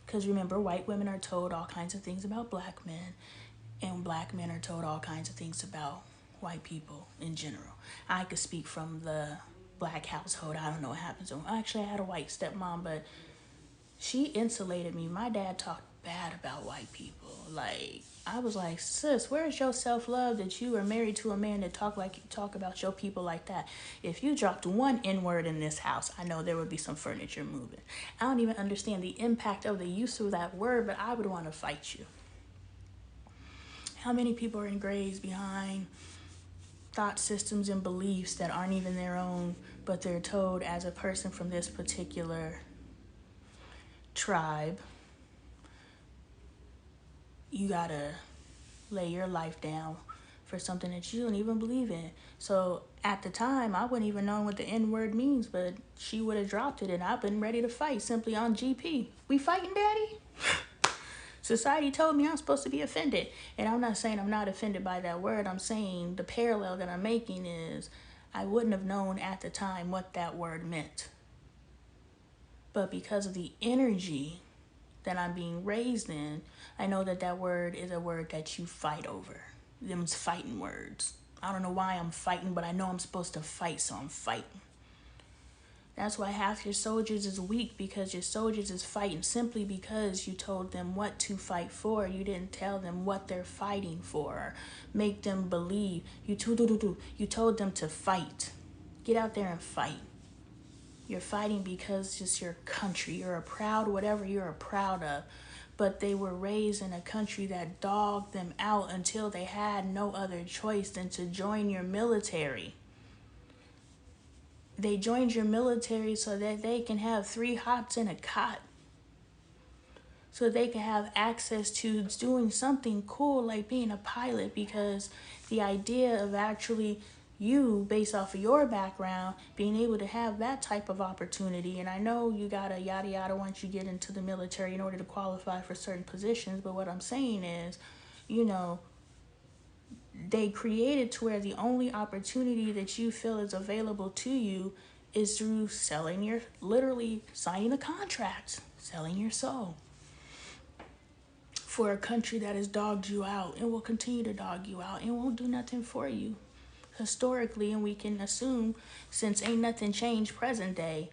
Because remember, white women are told all kinds of things about black men, and black men are told all kinds of things about white people in general. I could speak from the black household. I don't know what happens. Actually, I had a white stepmom, but she insulated me. My dad bad about white people. Like, I was like, sis, where's your self-love that you are married to a man that talk about your people like that? If you dropped one N-word in this house, I know there would be some furniture moving. I don't even understand the impact of the use of that word, but I would want to fight you. How many people are engraved behind thought systems and beliefs that aren't even their own, but they're told as a person from this particular tribe, you gotta lay your life down for something that you don't even believe in. So at the time, I wouldn't even know what the N-word means, but she would have dropped it and I've been ready to fight simply on GP. We fighting, daddy? Society told me I'm supposed to be offended. And I'm not saying I'm not offended by that word. I'm saying the parallel that I'm making is I wouldn't have known at the time what that word meant. But because of the energy that I'm being raised in, I know that that word is a word that you fight over. Them's fighting words. I don't know why I'm fighting, but I know I'm supposed to fight, so I'm fighting. That's why half your soldiers is weak, because your soldiers is fighting simply because you told them what to fight for. You didn't tell them what they're fighting for, or make them believe. You told them to fight. Get out there and fight. You're fighting because it's your country. You're a proud whatever you're proud of. But they were raised in a country that dogged them out until they had no other choice than to join your military. They joined your military so that they can have 3 hots and a cot. So they can have access to doing something cool like being a pilot, because the idea of actually you, based off of your background, being able to have that type of opportunity. And I know you gotta yada yada once you get into the military in order to qualify for certain positions. But what I'm saying is, they created to where the only opportunity that you feel is available to you is through literally signing a contract, selling your soul for a country that has dogged you out and will continue to dog you out and won't do nothing for you historically. And we can assume, since ain't nothing changed present day,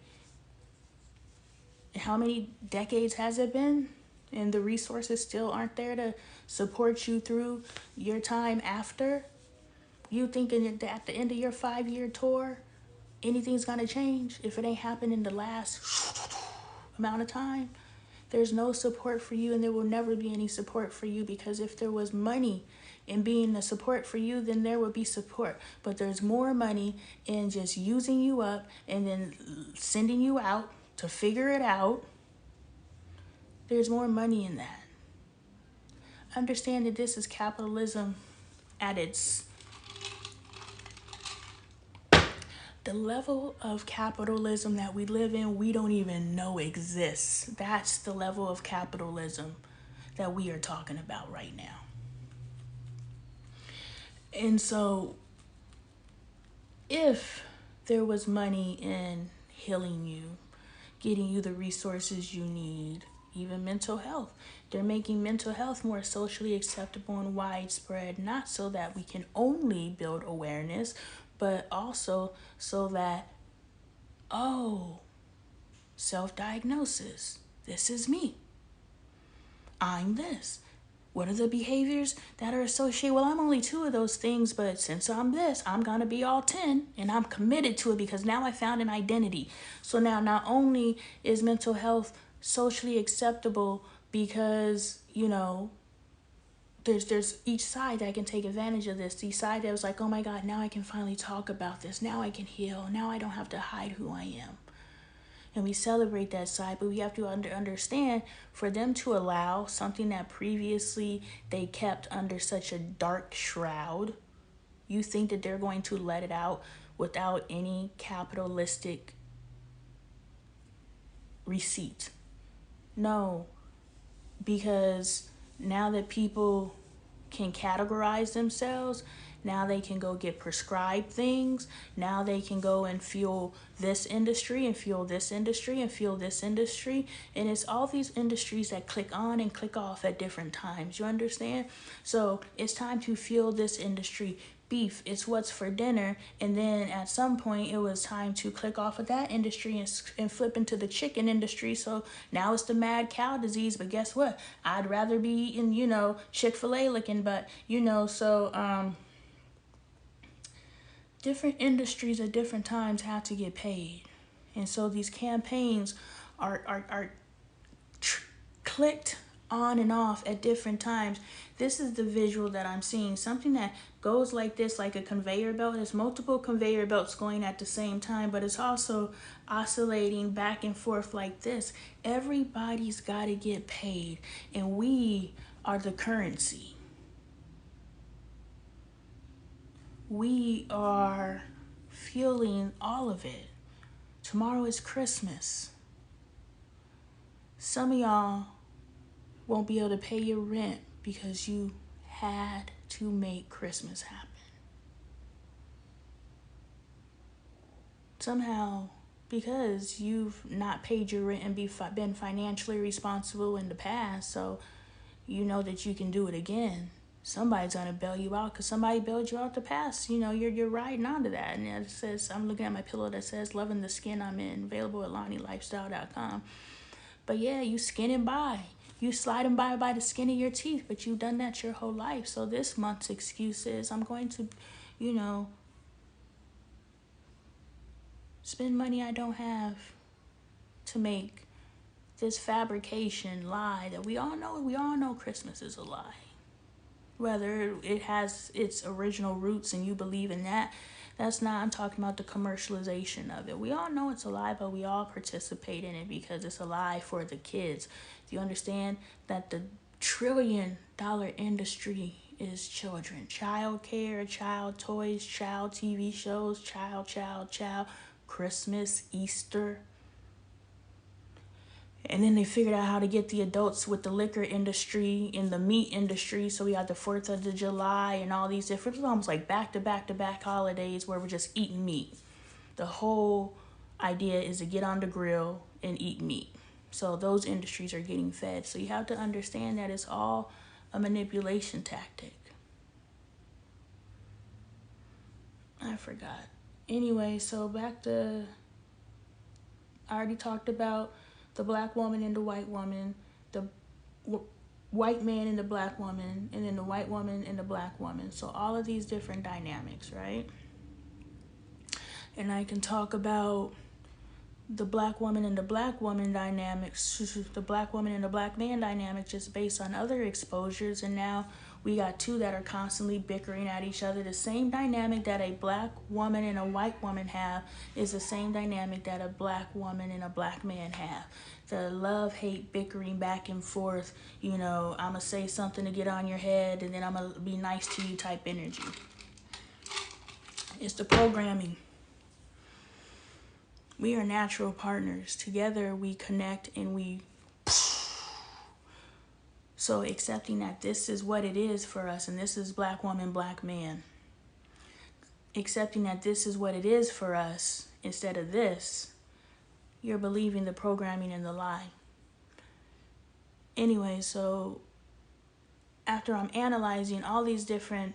how many decades has it been? And the resources still aren't there to support you through your time after. You thinking that at the end of your 5-year tour, anything's gonna change if it ain't happened in the last amount of time? There's no support for you, and there will never be any support for you, because if there was money in being the support for you, then there would be support. But there's more money in just using you up and then sending you out to figure it out. There's more money in that. Understand that this is capitalism at its... The level of capitalism that we live in, we don't even know exists. That's the level of capitalism that we are talking about right now. And so, if there was money in healing you, getting you the resources you need, even mental health, they're making mental health more socially acceptable and widespread, not so that we can only build awareness, but also so that, self-diagnosis. This is me. I'm this. What are the behaviors that are associated? Well, I'm only 2 of those things, but since I'm this, I'm going to be all 10, and I'm committed to it because now I found an identity. So now not only is mental health socially acceptable because, there's each side that can take advantage of this. The side that was like, oh my God, now I can finally talk about this. Now I can heal. Now I don't have to hide who I am. And we celebrate that side, but we have to understand, for them to allow something that previously they kept under such a dark shroud, you think that they're going to let it out without any capitalistic receipt? No, because now that people can categorize themselves, now they can go get prescribed things. Now they can go and fuel this industry and fuel this industry and fuel this industry. And it's all these industries that click on and click off at different times. You understand? So it's time to fuel this industry. beef, it's what's for dinner. And then at some point it was time to click off of that industry and flip into the chicken industry. So now it's the mad cow disease. But guess what? I'd rather be eating, Chick-fil-A looking, but different industries at different times have to get paid. And so these campaigns are clicked on and off at different times. This is the visual that I'm seeing. Something that goes like this, like a conveyor belt. There's multiple conveyor belts going at the same time, but it's also oscillating back and forth like this. Everybody's got to get paid, and we are the currency. We are fueling all of it. Tomorrow is Christmas. Some of y'all won't be able to pay your rent because you had to make Christmas happen. Somehow, because you've not paid your rent and been financially responsible in the past, so you know that you can do it again. Somebody's gonna bail you out because somebody bailed you out the past. You're riding onto that. And it says, I'm looking at my pillow that says, loving the skin I'm in, available at LonnieLifestyle.com. But yeah, you skinning by. You sliding by the skin of your teeth, but you've done that your whole life. So this month's excuse is, I'm going to, spend money I don't have to make this fabrication lie that we all know Christmas is a lie. Whether it has its original roots and you believe in that, that's not, I'm talking about the commercialization of it. We all know it's a lie, but we all participate in it because it's a lie for the kids. Do you understand that the $1 trillion industry is children? Child care, child toys, child TV shows, child, Christmas, Easter. And then they figured out how to get the adults with the liquor industry and the meat industry. So we got the 4th of July and all these different, almost like back-to-back holidays where we're just eating meat. The whole idea is to get on the grill and eat meat. So those industries are getting fed. So you have to understand that it's all a manipulation tactic. I forgot. Anyway, so back to, I already talked about the black woman and the white woman, the white man and the black woman, and then the white woman and the black woman. So all of these different dynamics, right? And I can talk about the black woman and the black woman dynamics, the black woman and the black man dynamic just based on other exposures. And now we got two that are constantly bickering at each other. The same dynamic that a black woman and a white woman have is the same dynamic that a black woman and a black man have. The love-hate bickering back and forth, I'm going to say something to get on your head and then I'm going to be nice to you type energy. It's the programming. We are natural partners. Together we connect and we... So accepting that this is what it is for us, and this is black woman, black man. Accepting that this is what it is for us instead of this, you're believing the programming and the lie. Anyway, so after I'm analyzing all these different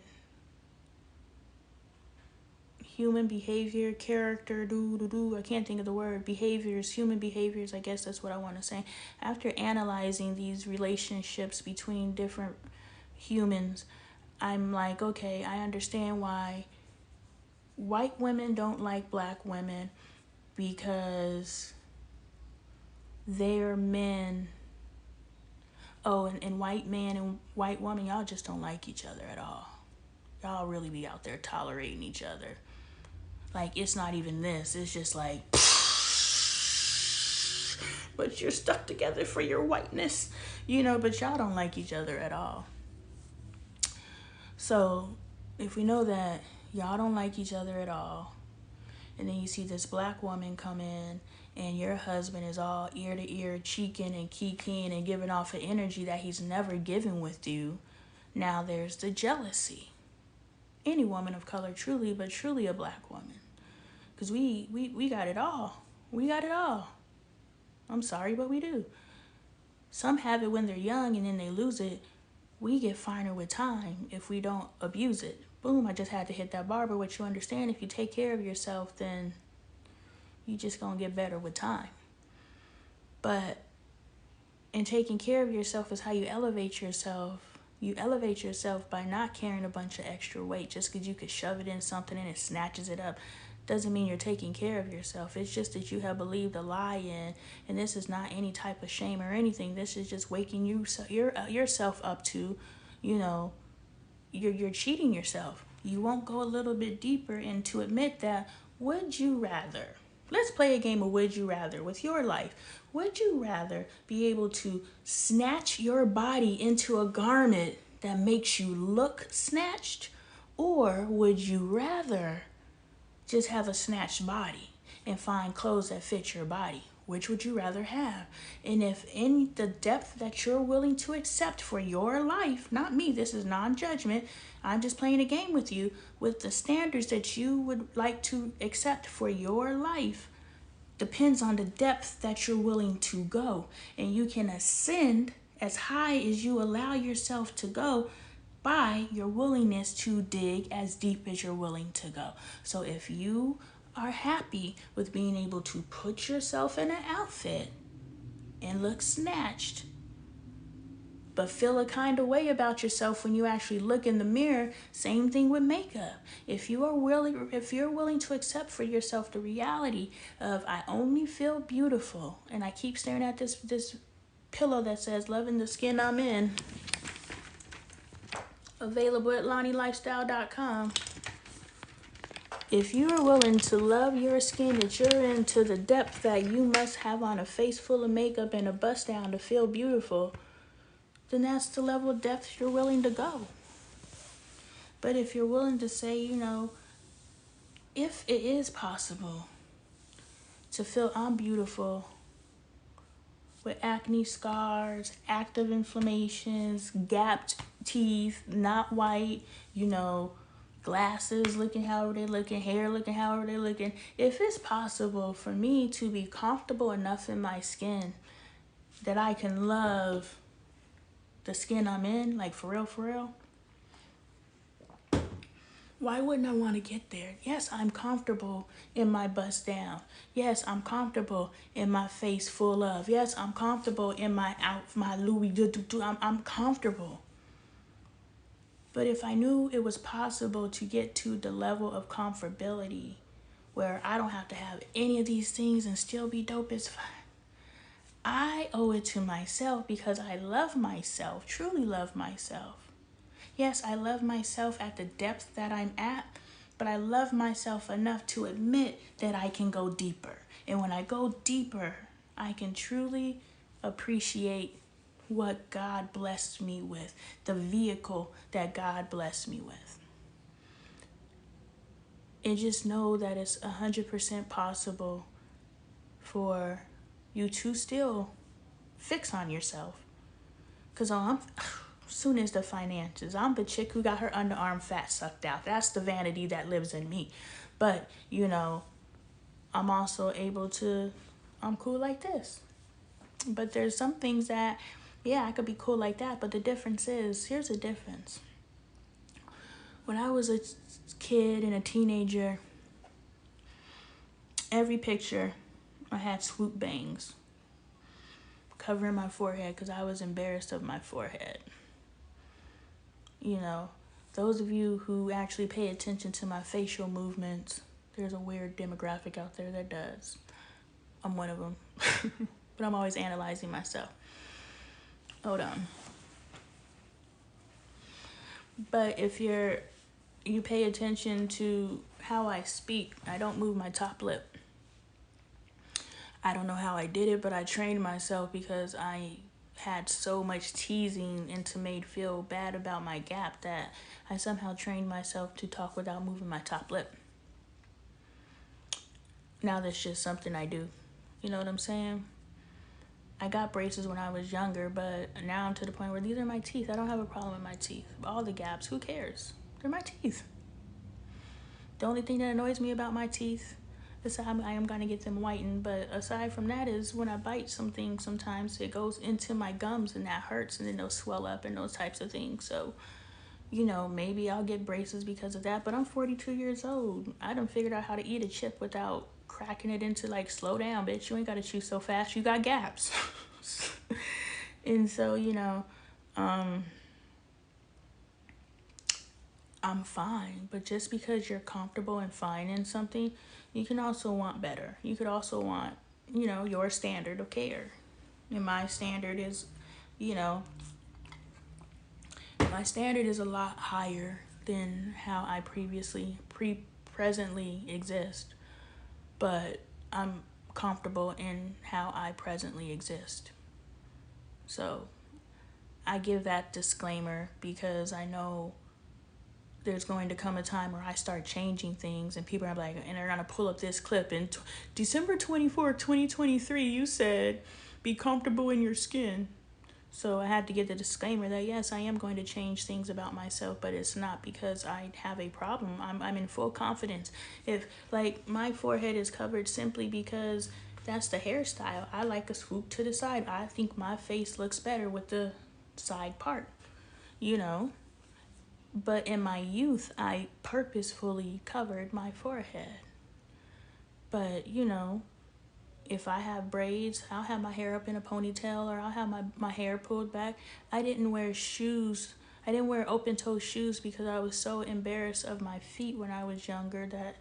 human behavior, character, I can't think of the word, behaviors, human behaviors, I guess that's what I want to say. After analyzing these relationships between different humans, I'm like, okay, I understand why white women don't like black women because they're men. Oh, and white man and white woman, y'all just don't like each other at all. Y'all really be out there tolerating each other. Like, it's not even this. It's just like, but you're stuck together for your whiteness, but y'all don't like each other at all. So if we know that y'all don't like each other at all, and then you see this black woman come in and your husband is all ear to ear, cheeking and kikiing and giving off an energy that he's never given with you, now there's the jealousy. Any woman of color, truly, but truly a black woman. Because we got it all. We got it all. I'm sorry, but we do. Some have it when they're young and then they lose it. We get finer with time if we don't abuse it. boom, I just had to hit that barber. What you understand, if you take care of yourself, then you just gonna get better with time. But and taking care of yourself is how you elevate yourself. You elevate yourself by not carrying a bunch of extra weight. Just because you could shove it in something and it snatches it up doesn't mean you're taking care of yourself. It's just that you have believed a lie in, and this is not any type of shame or anything. This is just waking yourself up to, you know, you're cheating yourself. You won't go a little bit deeper and to admit that. Would you rather? Let's play a game of would you rather with your life. Would you rather be able to snatch your body into a garment that makes you look snatched? Or would you rather just have a snatched body and find clothes that fit your body? Which would you rather have? And if in the depth that you're willing to accept for your life, not me, this is non-judgment, I'm just playing a game with you, with the standards that you would like to accept for your life, depends on the depth that you're willing to go. And you can ascend as high as you allow yourself to go by your willingness to dig as deep as you're willing to go. So if you are happy with being able to put yourself in an outfit and look snatched, but feel a kind of way about yourself when you actually look in the mirror, same thing with makeup. If you're willing to accept for yourself the reality of I only feel beautiful, and I keep staring at this pillow that says loving the skin I'm in, available at LonnieLifestyle.com. If you are willing to love your skin that you're in to the depth that you must have on a face full of makeup and a bust down to feel beautiful, then that's the level of depth you're willing to go. But if you're willing to say, you know, if it is possible to feel I'm beautiful with acne scars, active inflammations, gapped teeth, not white, you know, glasses looking however they're looking, hair looking however they're looking. If it's possible for me to be comfortable enough in my skin that I can love the skin I'm in, like for real, why wouldn't I want to get there? Yes, I'm comfortable in my bust down. Yes, I'm comfortable in my face full of. Yes, I'm comfortable in my Louis. I'm comfortable. But if I knew it was possible to get to the level of comfortability where I don't have to have any of these things and still be dope as fuck, I owe it to myself because I love myself, truly love myself. Yes, I love myself at the depth that I'm at, but I love myself enough to admit that I can go deeper. And when I go deeper, I can truly appreciate what God blessed me with, the vehicle that God blessed me with. And just know that it's 100% possible for you to still fix on yourself. Because soon as the finances, I'm the chick who got her underarm fat sucked out. That's the vanity that lives in me. But, you know, I'm also able to, I'm cool like this. But there's some things that, yeah, I could be cool like that. But the difference is, here's the difference. When I was a kid and a teenager, every picture I had swoop bangs covering my forehead because I was embarrassed of my forehead. You know, those of you who actually pay attention to my facial movements, there's a weird demographic out there that does. I'm one of them. But I'm always analyzing myself. Hold on. But if you pay attention to how I speak, I don't move my top lip. I don't know how I did it, but I trained myself because I had so much teasing and to made feel bad about my gap that I somehow trained myself to talk without moving my top lip. Now that's just something I do. You know what I'm saying? I got braces when I was younger, but now I'm to the point where these are my teeth. I don't have a problem with my teeth. All the gaps, who cares? They're my teeth. The only thing that annoys me about my teeth is I am going to get them whitened, but aside from that is when I bite something, sometimes it goes into my gums and that hurts, and then they'll swell up and those types of things. So, maybe I'll get braces because of that. But I'm 42 years old. I done figured out how to eat a chip without cracking it into, like, slow down, bitch. You ain't got to chew so fast. You got gaps. And so, I'm fine. But just because you're comfortable and fine in something, you can also want better. You could also want, your standard of care. And my standard is, you know, my standard is a lot higher than how I presently exist. But I'm comfortable in how I presently exist. So I give that disclaimer because I know there's going to come a time where I start changing things and people are like, and they're going to pull up this clip in December 24th, 2023, you said, be comfortable in your skin. So I had to get the disclaimer that yes, I am going to change things about myself, but it's not because I have a problem. I'm in full confidence. If, like, my forehead is covered simply because that's the hairstyle. I like a swoop to the side. I think my face looks better with the side part, you know. But in my youth, I purposefully covered my forehead. But, if I have braids, I'll have my hair up in a ponytail or I'll have my hair pulled back. I didn't wear shoes. I didn't wear open-toe shoes because I was so embarrassed of my feet when I was younger that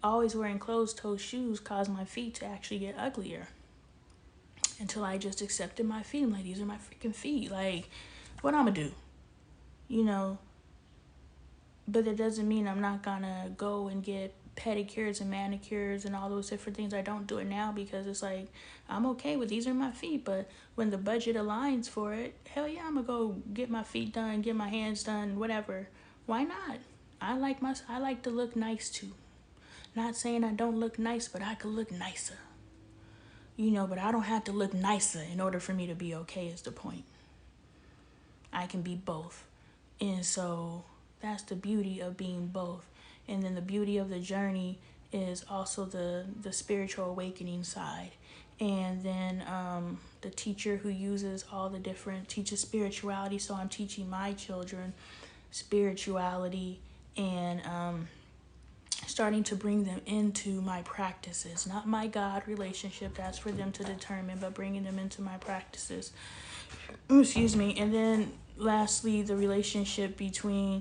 always wearing closed-toe shoes caused my feet to actually get uglier. Until I just accepted my feet. I'm like, these are my freaking feet. Like, what I'm gonna do? But it doesn't mean I'm not gonna go and get pedicures and manicures and all those different things. I don't do it now because it's like, I'm okay with these are my feet. But when the budget aligns for it, hell yeah, I'm gonna go get my feet done, get my hands done, whatever. Why not? I like to look nice too. Not saying I don't look nice, but I could look nicer. But I don't have to look nicer in order for me to be okay is the point. I can be both. And so that's the beauty of being both. And then the beauty of the journey is also the spiritual awakening side. And then the teacher who uses all the different, teaches spirituality. So I'm teaching my children spirituality and starting to bring them into my practices. Not my God relationship, that's for them to determine, but bringing them into my practices. Excuse me. And then lastly, the relationship between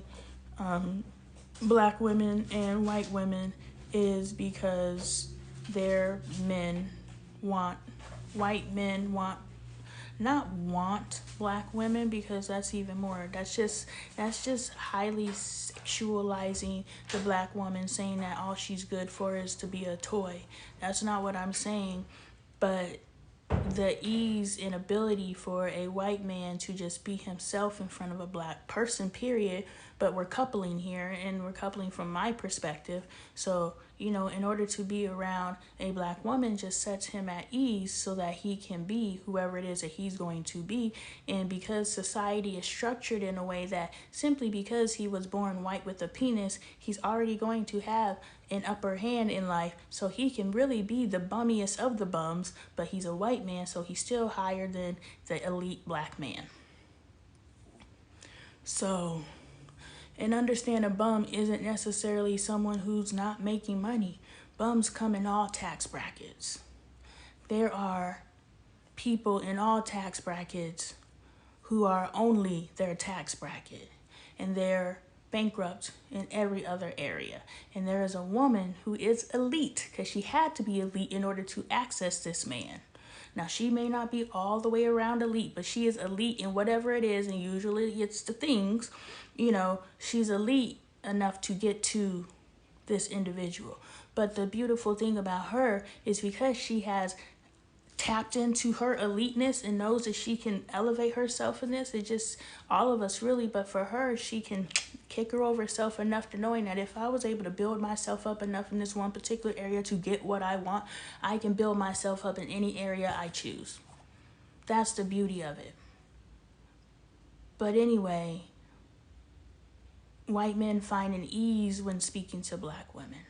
black women and white women is because white men want, not want black women, because that's even more, that's just highly sexualizing the black woman, saying that all she's good for is to be a toy. That's not what I'm saying. But the ease and ability for a white man to just be himself in front of a black person, period. But we're coupling here, and we're coupling from my perspective. So, in order to be around a black woman just sets him at ease so that he can be whoever it is that he's going to be. And because society is structured in a way that simply because he was born white with a penis, he's already going to have an upper hand in life, so he can really be the bummiest of the bums, but he's a white man, so he's still higher than the elite black man. So, and understand a bum isn't necessarily someone who's not making money. Bums come in all tax brackets. There are people in all tax brackets who are only their tax bracket, and they're bankrupt in every other area. And there is a woman who is elite because she had to be elite in order to access this man. Now, she may not be all the way around elite, but she is elite in whatever it is, and usually it's the things, she's elite enough to get to this individual. But the beautiful thing about her is because she has tapped into her eliteness and knows that she can elevate herself in this. It just, all of us really, but for her, she can kick her over herself enough to knowing that if I was able to build myself up enough in this one particular area to get what I want, I can build myself up in any area I choose. That's the beauty of it. But anyway, white men find an ease when speaking to black women.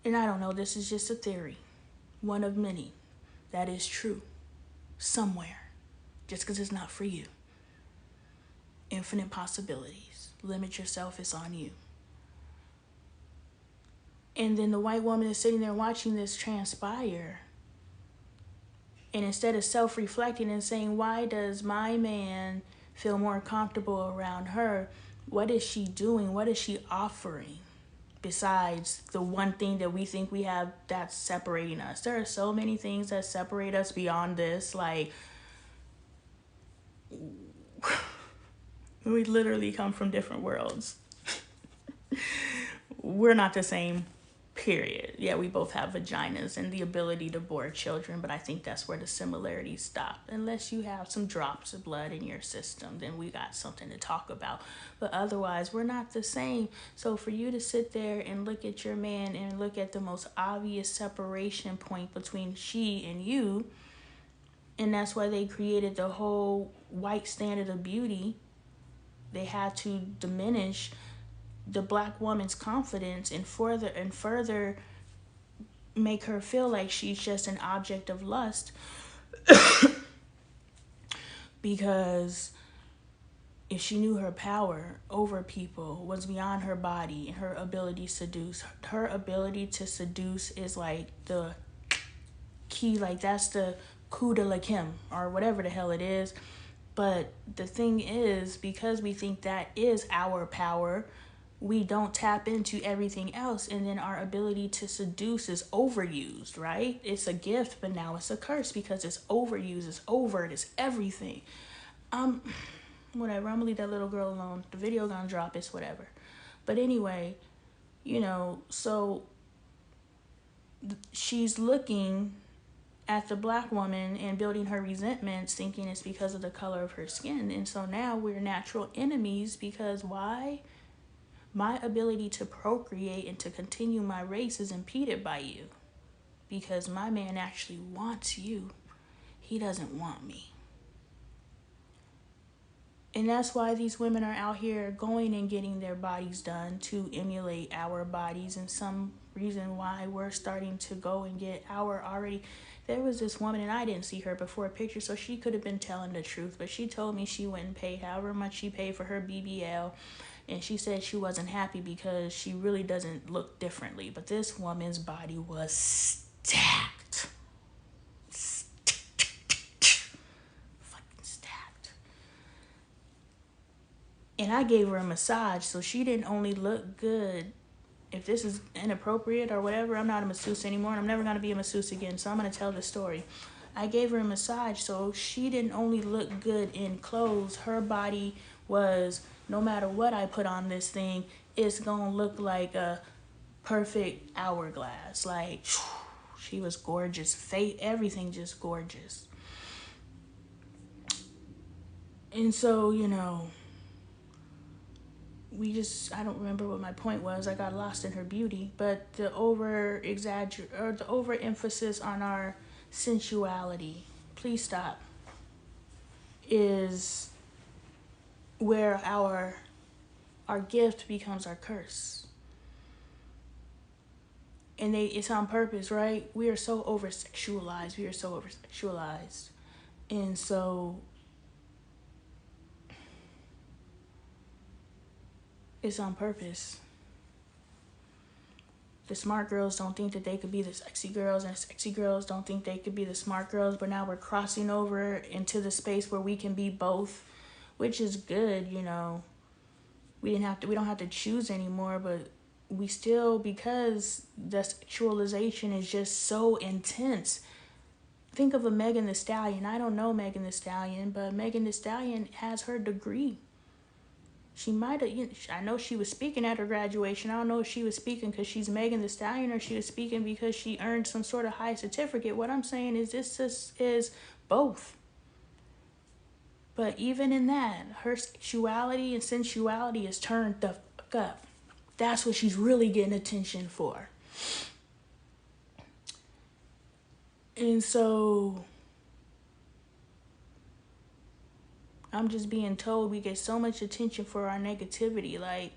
And I don't know, this is just a theory. One of many that is true somewhere, just because it's not for you. Infinite possibilities. Limit yourself, it's on you. And then the white woman is sitting there watching this transpire. And instead of self-reflecting and saying, why does my man feel more comfortable around her? What is she doing? What is she offering? Besides the one thing that we think we have that's separating us. There are so many things that separate us beyond this. Like, we literally come from different worlds. We're not the same, period. Yeah, we both have vaginas and the ability to bore children, but I think that's where the similarities stop. Unless you have some drops of blood in your system, then we got something to talk about. But otherwise, we're not the same. So for you to sit there and look at your man and look at the most obvious separation point between she and you, and that's why they created the whole white standard of beauty. They had to diminish the black woman's confidence and further make her feel like she's just an object of lust. Because if she knew her power over people was beyond her body and her ability to seduce, her ability to seduce is like the key, like that's the coup de la Kim or whatever the hell it is. But the thing is, because we think that is our power, we don't tap into everything else, and then our ability to seduce is overused, right? It's a gift, but now it's a curse because it's overused, it's overt, it's everything. Whatever, I'm gonna leave that little girl alone. The video gonna drop, it's whatever. But anyway, so she's looking at the black woman and building her resentments, thinking it's because of the color of her skin. And so now we're natural enemies because why? My ability to procreate and to continue my race is impeded by you because my man actually wants you. He doesn't want me. And that's why these women are out here going and getting their bodies done to emulate our bodies, and some reason why we're starting to go and get our already. There was this woman, and I didn't see her before a picture, so she could have been telling the truth, but she told me she went and paid however much she paid for her BBL, and she said she wasn't happy because she really doesn't look differently. But this woman's body was stacked. Fucking stacked. And I gave her a massage, so she didn't only look good. If this is inappropriate or whatever, I'm not a masseuse anymore, and I'm never going to be a masseuse again, so I'm going to tell the story. I gave her a massage, so she didn't only look good in clothes. Her body was, no matter what I put on this thing, it's going to look like a perfect hourglass. Like, she was gorgeous. Everything just gorgeous. And so, I don't remember what my point was. I got lost in her beauty, but the overemphasis on our sensuality, please stop, is where our gift becomes our curse. And it's on purpose, right? We are so over-sexualized. And so it's on purpose. The smart girls don't think that they could be the sexy girls, and the sexy girls don't think they could be the smart girls, but now we're crossing over into the space where we can be both, which is good, We don't have to choose anymore, but we still, because the sexualization is just so intense. Think of a Megan Thee Stallion. I don't know Megan Thee Stallion, but Megan Thee Stallion has her degree. She might have, I know she was speaking at her graduation. I don't know if she was speaking because she's Megan Thee Stallion or she was speaking because she earned some sort of high certificate. What I'm saying is this is both. But even in that, her sexuality and sensuality is turned the fuck up. That's what she's really getting attention for. And so I'm just being told we get so much attention for our negativity. Like,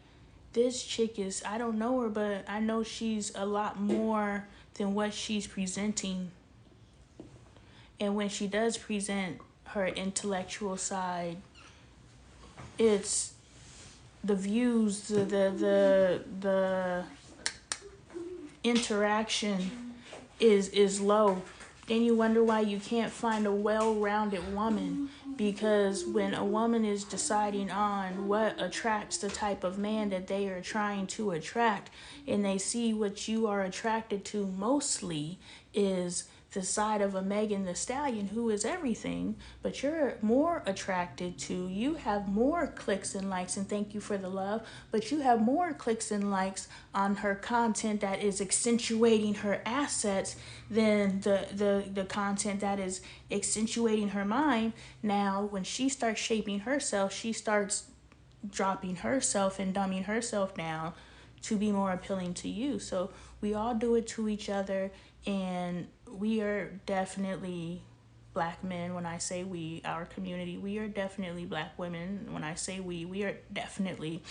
this chick is, I don't know her, but I know she's a lot more than what she's presenting. And when she does present her intellectual side, it's the views, the interaction is low. Then you wonder why you can't find a well-rounded woman, because when a woman is deciding on what attracts the type of man that they are trying to attract, and they see what you are attracted to mostly is the side of a Megan Thee Stallion, who is everything, but you're more attracted to, you have more clicks and likes, and thank you for the love, but you have more clicks and likes on her content that is accentuating her assets than the content that is accentuating her mind. Now, when she starts shaping herself, she starts dropping herself and dumbing herself down to be more appealing to you. So we all do it to each other, and we are definitely black men. When I say we, our community, we are definitely black women. When I say we are definitely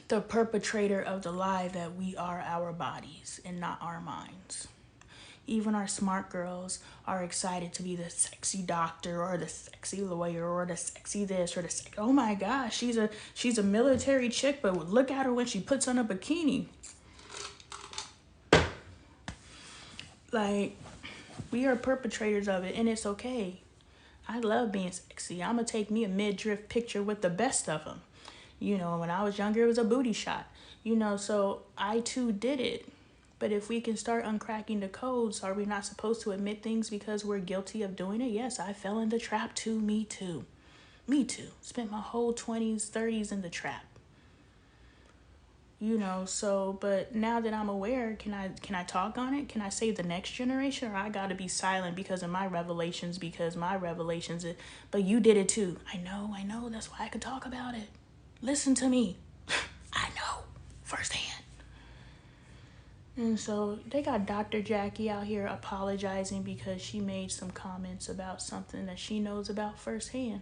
the perpetrator of the lie that we are our bodies and not our minds. Even our smart girls are excited to be the sexy doctor or the sexy lawyer or the sexy this or the sexy, oh my gosh, she's a military chick, but look at her when she puts on a bikini. Like, we are perpetrators of it, and it's okay. I love being sexy. I'm gonna take me a midriff picture with the best of them. You know, when I was younger, it was a booty shot. You know, so I too did it. But if we can start uncracking the codes, are we not supposed to admit things because we're guilty of doing it? Yes, I fell in the trap too. Me too. Me too. Spent my whole 20s, 30s in the trap. You know, so, but now that I'm aware, can I talk on it? Can I save the next generation? Or I gotta be silent because of my revelations, but you did it too. I know, that's why I could talk about it. Listen to me. I know, firsthand. And so they got Dr. Jackie out here apologizing because she made some comments about something that she knows about firsthand.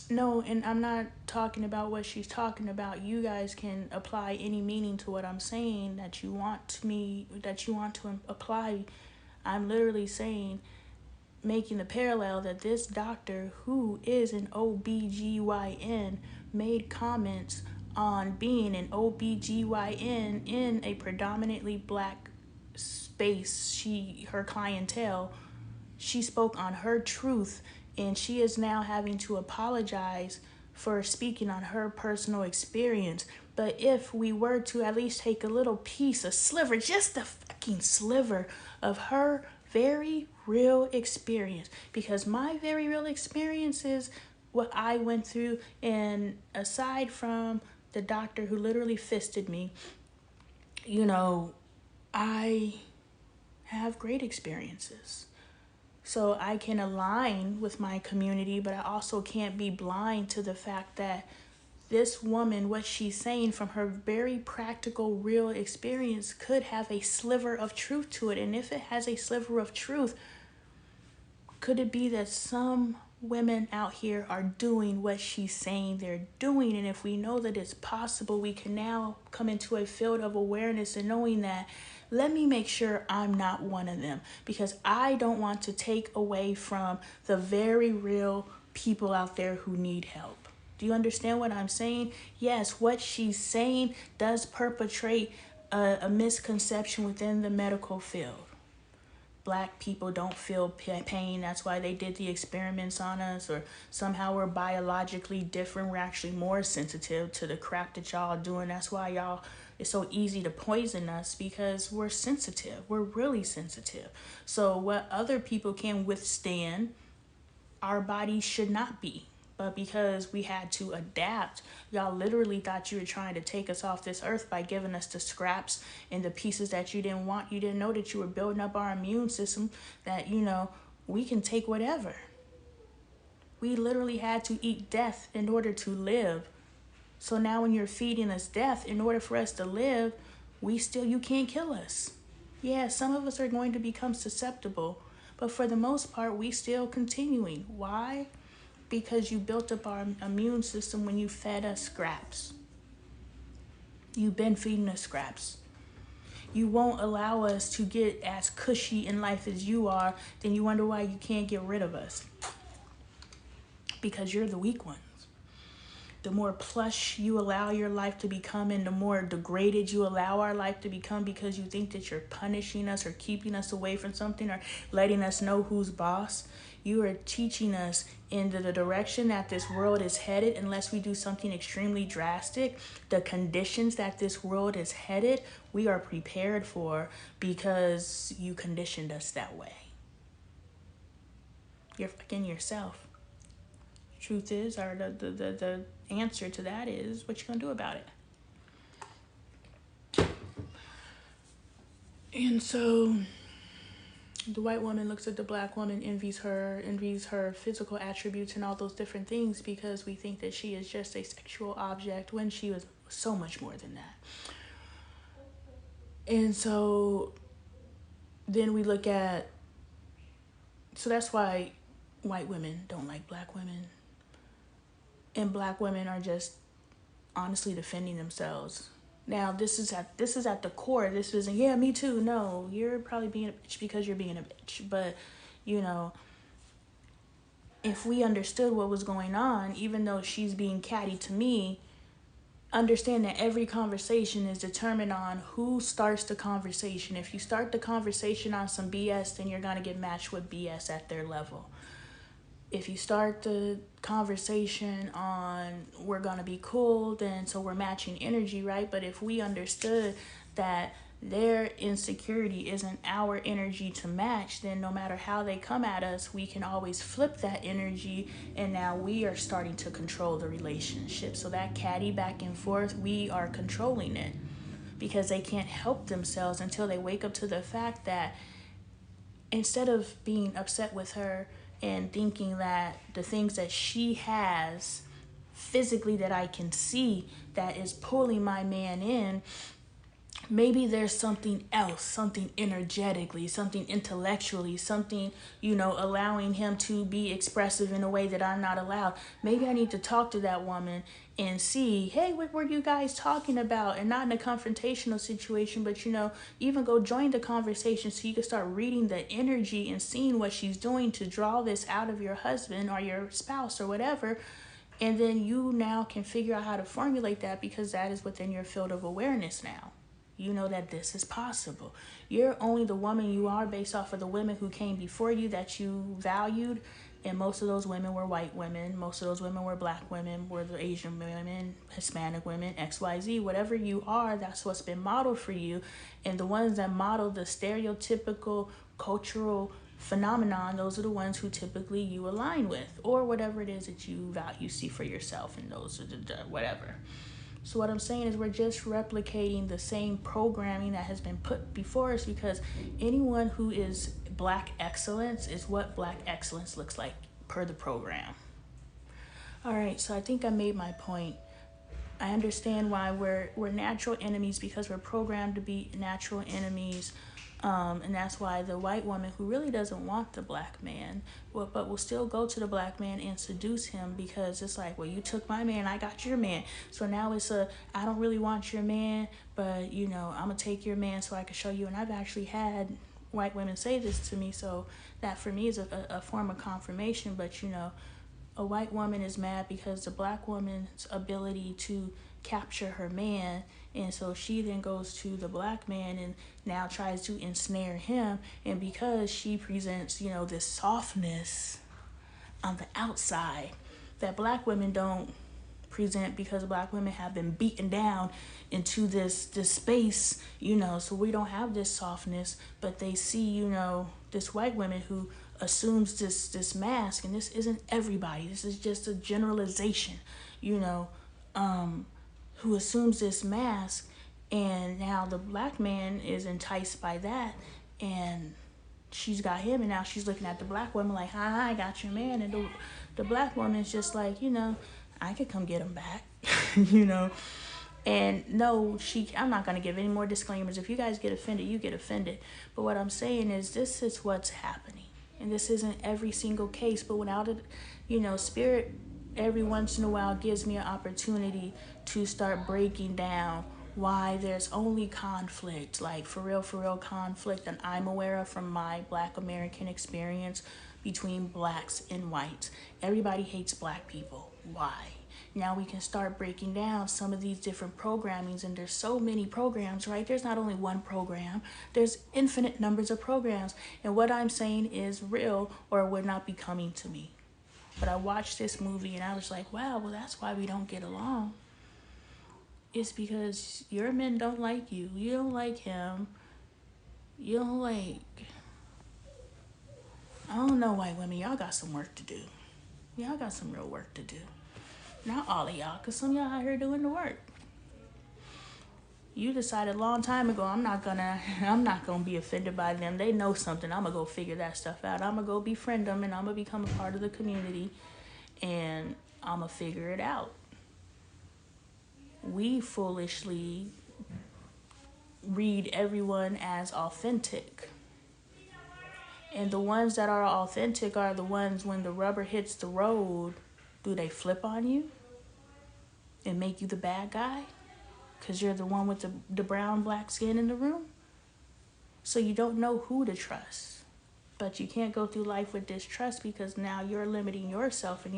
No, and I'm not talking about what she's talking about. You guys can apply any meaning to what I'm saying that you want to apply. I'm literally saying, making the parallel that this doctor, who is an OBGYN, made comments on being an OBGYN in a predominantly black space. Her clientele, she spoke on her truth, and she is now having to apologize for speaking on her personal experience. But if we were to at least take a little piece, a sliver, just a fucking sliver of her very real experience, because my very real experience is what I went through, and aside from the doctor who literally fisted me, you know, I have great experiences. So I can align with my community, but I also can't be blind to the fact that this woman, what she's saying from her very practical, real experience, could have a sliver of truth to it. And if it has a sliver of truth, could it be that some women out here are doing what she's saying they're doing? And if we know that it's possible, we can now come into a field of awareness and knowing that, let me make sure I'm not one of them, because I don't want to take away from the very real people out there who need help. Do you understand what I'm saying? Yes, what she's saying does perpetrate a misconception within the medical field. Black people don't feel pain. That's why they did the experiments on us, or somehow we're biologically different. We're actually more sensitive to the crap that y'all are doing. That's why it's so easy to poison us, because we're sensitive. We're really sensitive. So what other people can withstand, our bodies should not be. But because we had to adapt, y'all literally thought you were trying to take us off this earth by giving us the scraps and the pieces that you didn't want. You didn't know that you were building up our immune system, that, you know, we can take whatever. We literally had to eat death in order to live. So now when you're feeding us death in order for us to live, you can't kill us. Yeah, some of us are going to become susceptible, but for the most part, we still continuing. Why? Because you built up our immune system when you fed us scraps. You've been feeding us scraps. You won't allow us to get as cushy in life as you are, then you wonder why you can't get rid of us. Because you're the weak ones. the more plush you allow your life to become, and the more degraded you allow our life to become, because you think that you're punishing us or keeping us away from something or letting us know who's boss, you are teaching us into the direction that this world is headed. Unless we do something extremely drastic, the conditions that this world is headed, we are prepared for, because you conditioned us that way. You're fucking yourself. Truth is, or the answer to that is, what you gonna do about it? And so the white woman looks at the black woman, envies her physical attributes and all those different things, because we think that she is just a sexual object when she was so much more than that. And so then we look at, so that's why white women don't like black women, and black women are just honestly defending themselves. Now, this is at the core. This isn't, yeah, me too. No, you're probably being a bitch because you're being a bitch. But, you know, if we understood what was going on, even though she's being catty to me, understand that every conversation is determined on who starts the conversation. If you start the conversation on some BS, then you're going to get matched with BS at their level. If you start the conversation on we're going to be cool, then so we're matching energy, right? But if we understood that their insecurity isn't our energy to match, then no matter how they come at us, we can always flip that energy, and now we are starting to control the relationship. So that catty back and forth, we are controlling it, because they can't help themselves until they wake up to the fact that instead of being upset with her and thinking that the things that she has physically that I can see that is pulling my man in, maybe there's something else, something energetically, something intellectually, something, allowing him to be expressive in a way that I'm not allowed. Maybe I need to talk to that woman and see, hey, what were you guys talking about? And not in a confrontational situation, but, even go join the conversation so you can start reading the energy and seeing what she's doing to draw this out of your husband or your spouse or whatever. And then you now can figure out how to formulate that, because that is within your field of awareness now. You know that this is possible. You're only the woman you are based off of the women who came before you that you valued. And most of those women were white women. Most of those women were black women, were the Asian women, Hispanic women, XYZ. Whatever you are, that's what's been modeled for you. And the ones that model the stereotypical cultural phenomenon, those are the ones who typically you align with, or whatever it is that you value, see for yourself, and those are the whatever. So what I'm saying is we're just replicating the same programming that has been put before us, because anyone who is black excellence is what black excellence looks like per the program. All right, so I think I made my point. I understand why we're natural enemies, because we're programmed to be natural enemies. And that's why the white woman who really doesn't want the black man, but will still go to the black man and seduce him, because it's like, well, you took my man, I got your man. So now it's I don't really want your man, but, I'm going to take your man so I can show you. And I've actually had white women say this to me. So that for me is a form of confirmation. But, a white woman is mad because the black woman's ability to capture her man, and so she then goes to the black man and now tries to ensnare him. And because she presents, this softness on the outside that black women don't present, because black women have been beaten down into this space, so we don't have this softness. But they see, this white woman who assumes this mask, and this isn't everybody, this is just a generalization, who assumes this mask, and now the black man is enticed by that, and she's got him, and now she's looking at the black woman like, hi, I got your man. And the black woman's just like, I could come get him back. And no, I'm not going to give any more disclaimers. If you guys get offended, you get offended. But what I'm saying is, this is what's happening. And this isn't every single case, but without it, spirit every once in a while gives me an opportunity to start breaking down why there's only conflict, like for real conflict that I'm aware of from my Black American experience between blacks and whites. Everybody hates black people. Why? Now we can start breaking down some of these different programmings, and there's so many programs, right? There's not only one program, there's infinite numbers of programs. And what I'm saying is real, or it would not be coming to me. But I watched this movie and I was like, wow, well, that's why we don't get along. It's because your men don't like you. You don't like him. You don't like... I don't know, white women. Y'all got some work to do. Y'all got some real work to do. Not all of y'all, because some of y'all out here doing the work. You decided a long time ago, I'm not gonna be offended by them. They know something. I'm gonna go figure that stuff out. I'm gonna go befriend them, and I'm gonna become a part of the community, and I'm gonna figure it out. We foolishly read everyone as authentic. And the ones that are authentic are the ones when the rubber hits the road, do they flip on you and make you the bad guy? Because you're the one with the brown, black skin in the room? So you don't know who to trust. But you can't go through life with distrust because now you're limiting yourself and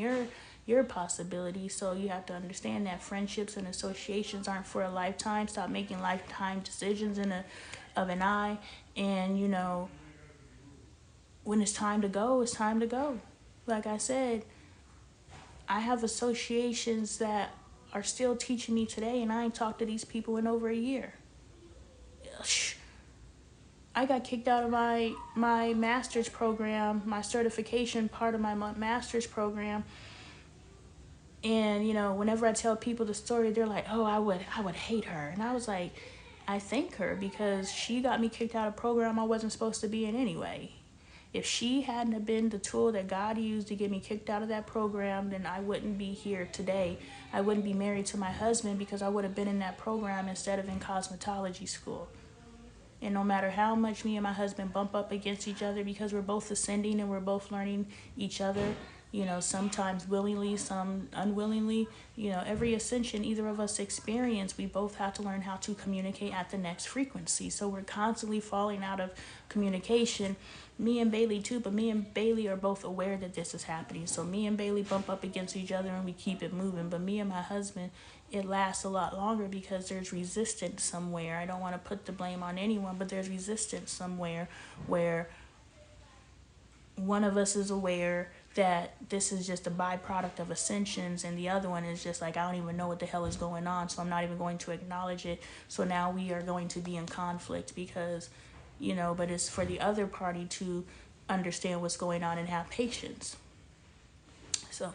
your possibilities. So you have to understand that friendships and associations aren't for a lifetime. Stop making lifetime decisions of an eye. And, you know, when it's time to go, it's time to go. Like I said, I have associations that are still teaching me today, and I ain't talked to these people in over a year. I got kicked out of my master's program, my certification part of my master's program. And, you know, whenever I tell people the story, they're like, oh, I would hate her. And I was like, I thank her because she got me kicked out of a program I wasn't supposed to be in anyway. If she hadn't have been the tool that God used to get me kicked out of that program, then I wouldn't be here today. I wouldn't be married to my husband because I would have been in that program instead of in cosmetology school. And no matter how much me and my husband bump up against each other because we're both ascending and we're both learning each other, you know, sometimes willingly, some unwillingly, you know, every ascension either of us experience, we both have to learn how to communicate at the next frequency. So we're constantly falling out of communication. Me and Bailey too, but me and Bailey are both aware that this is happening. So me and Bailey bump up against each other and we keep it moving. But me and my husband, it lasts a lot longer because there's resistance somewhere. I don't want to put the blame on anyone, but there's resistance somewhere where one of us is aware that this is just a byproduct of ascensions and the other one is just like, I don't even know what the hell is going on, so I'm not even going to acknowledge it. So now we are going to be in conflict because, you know, but it's for the other party to understand what's going on and have patience. So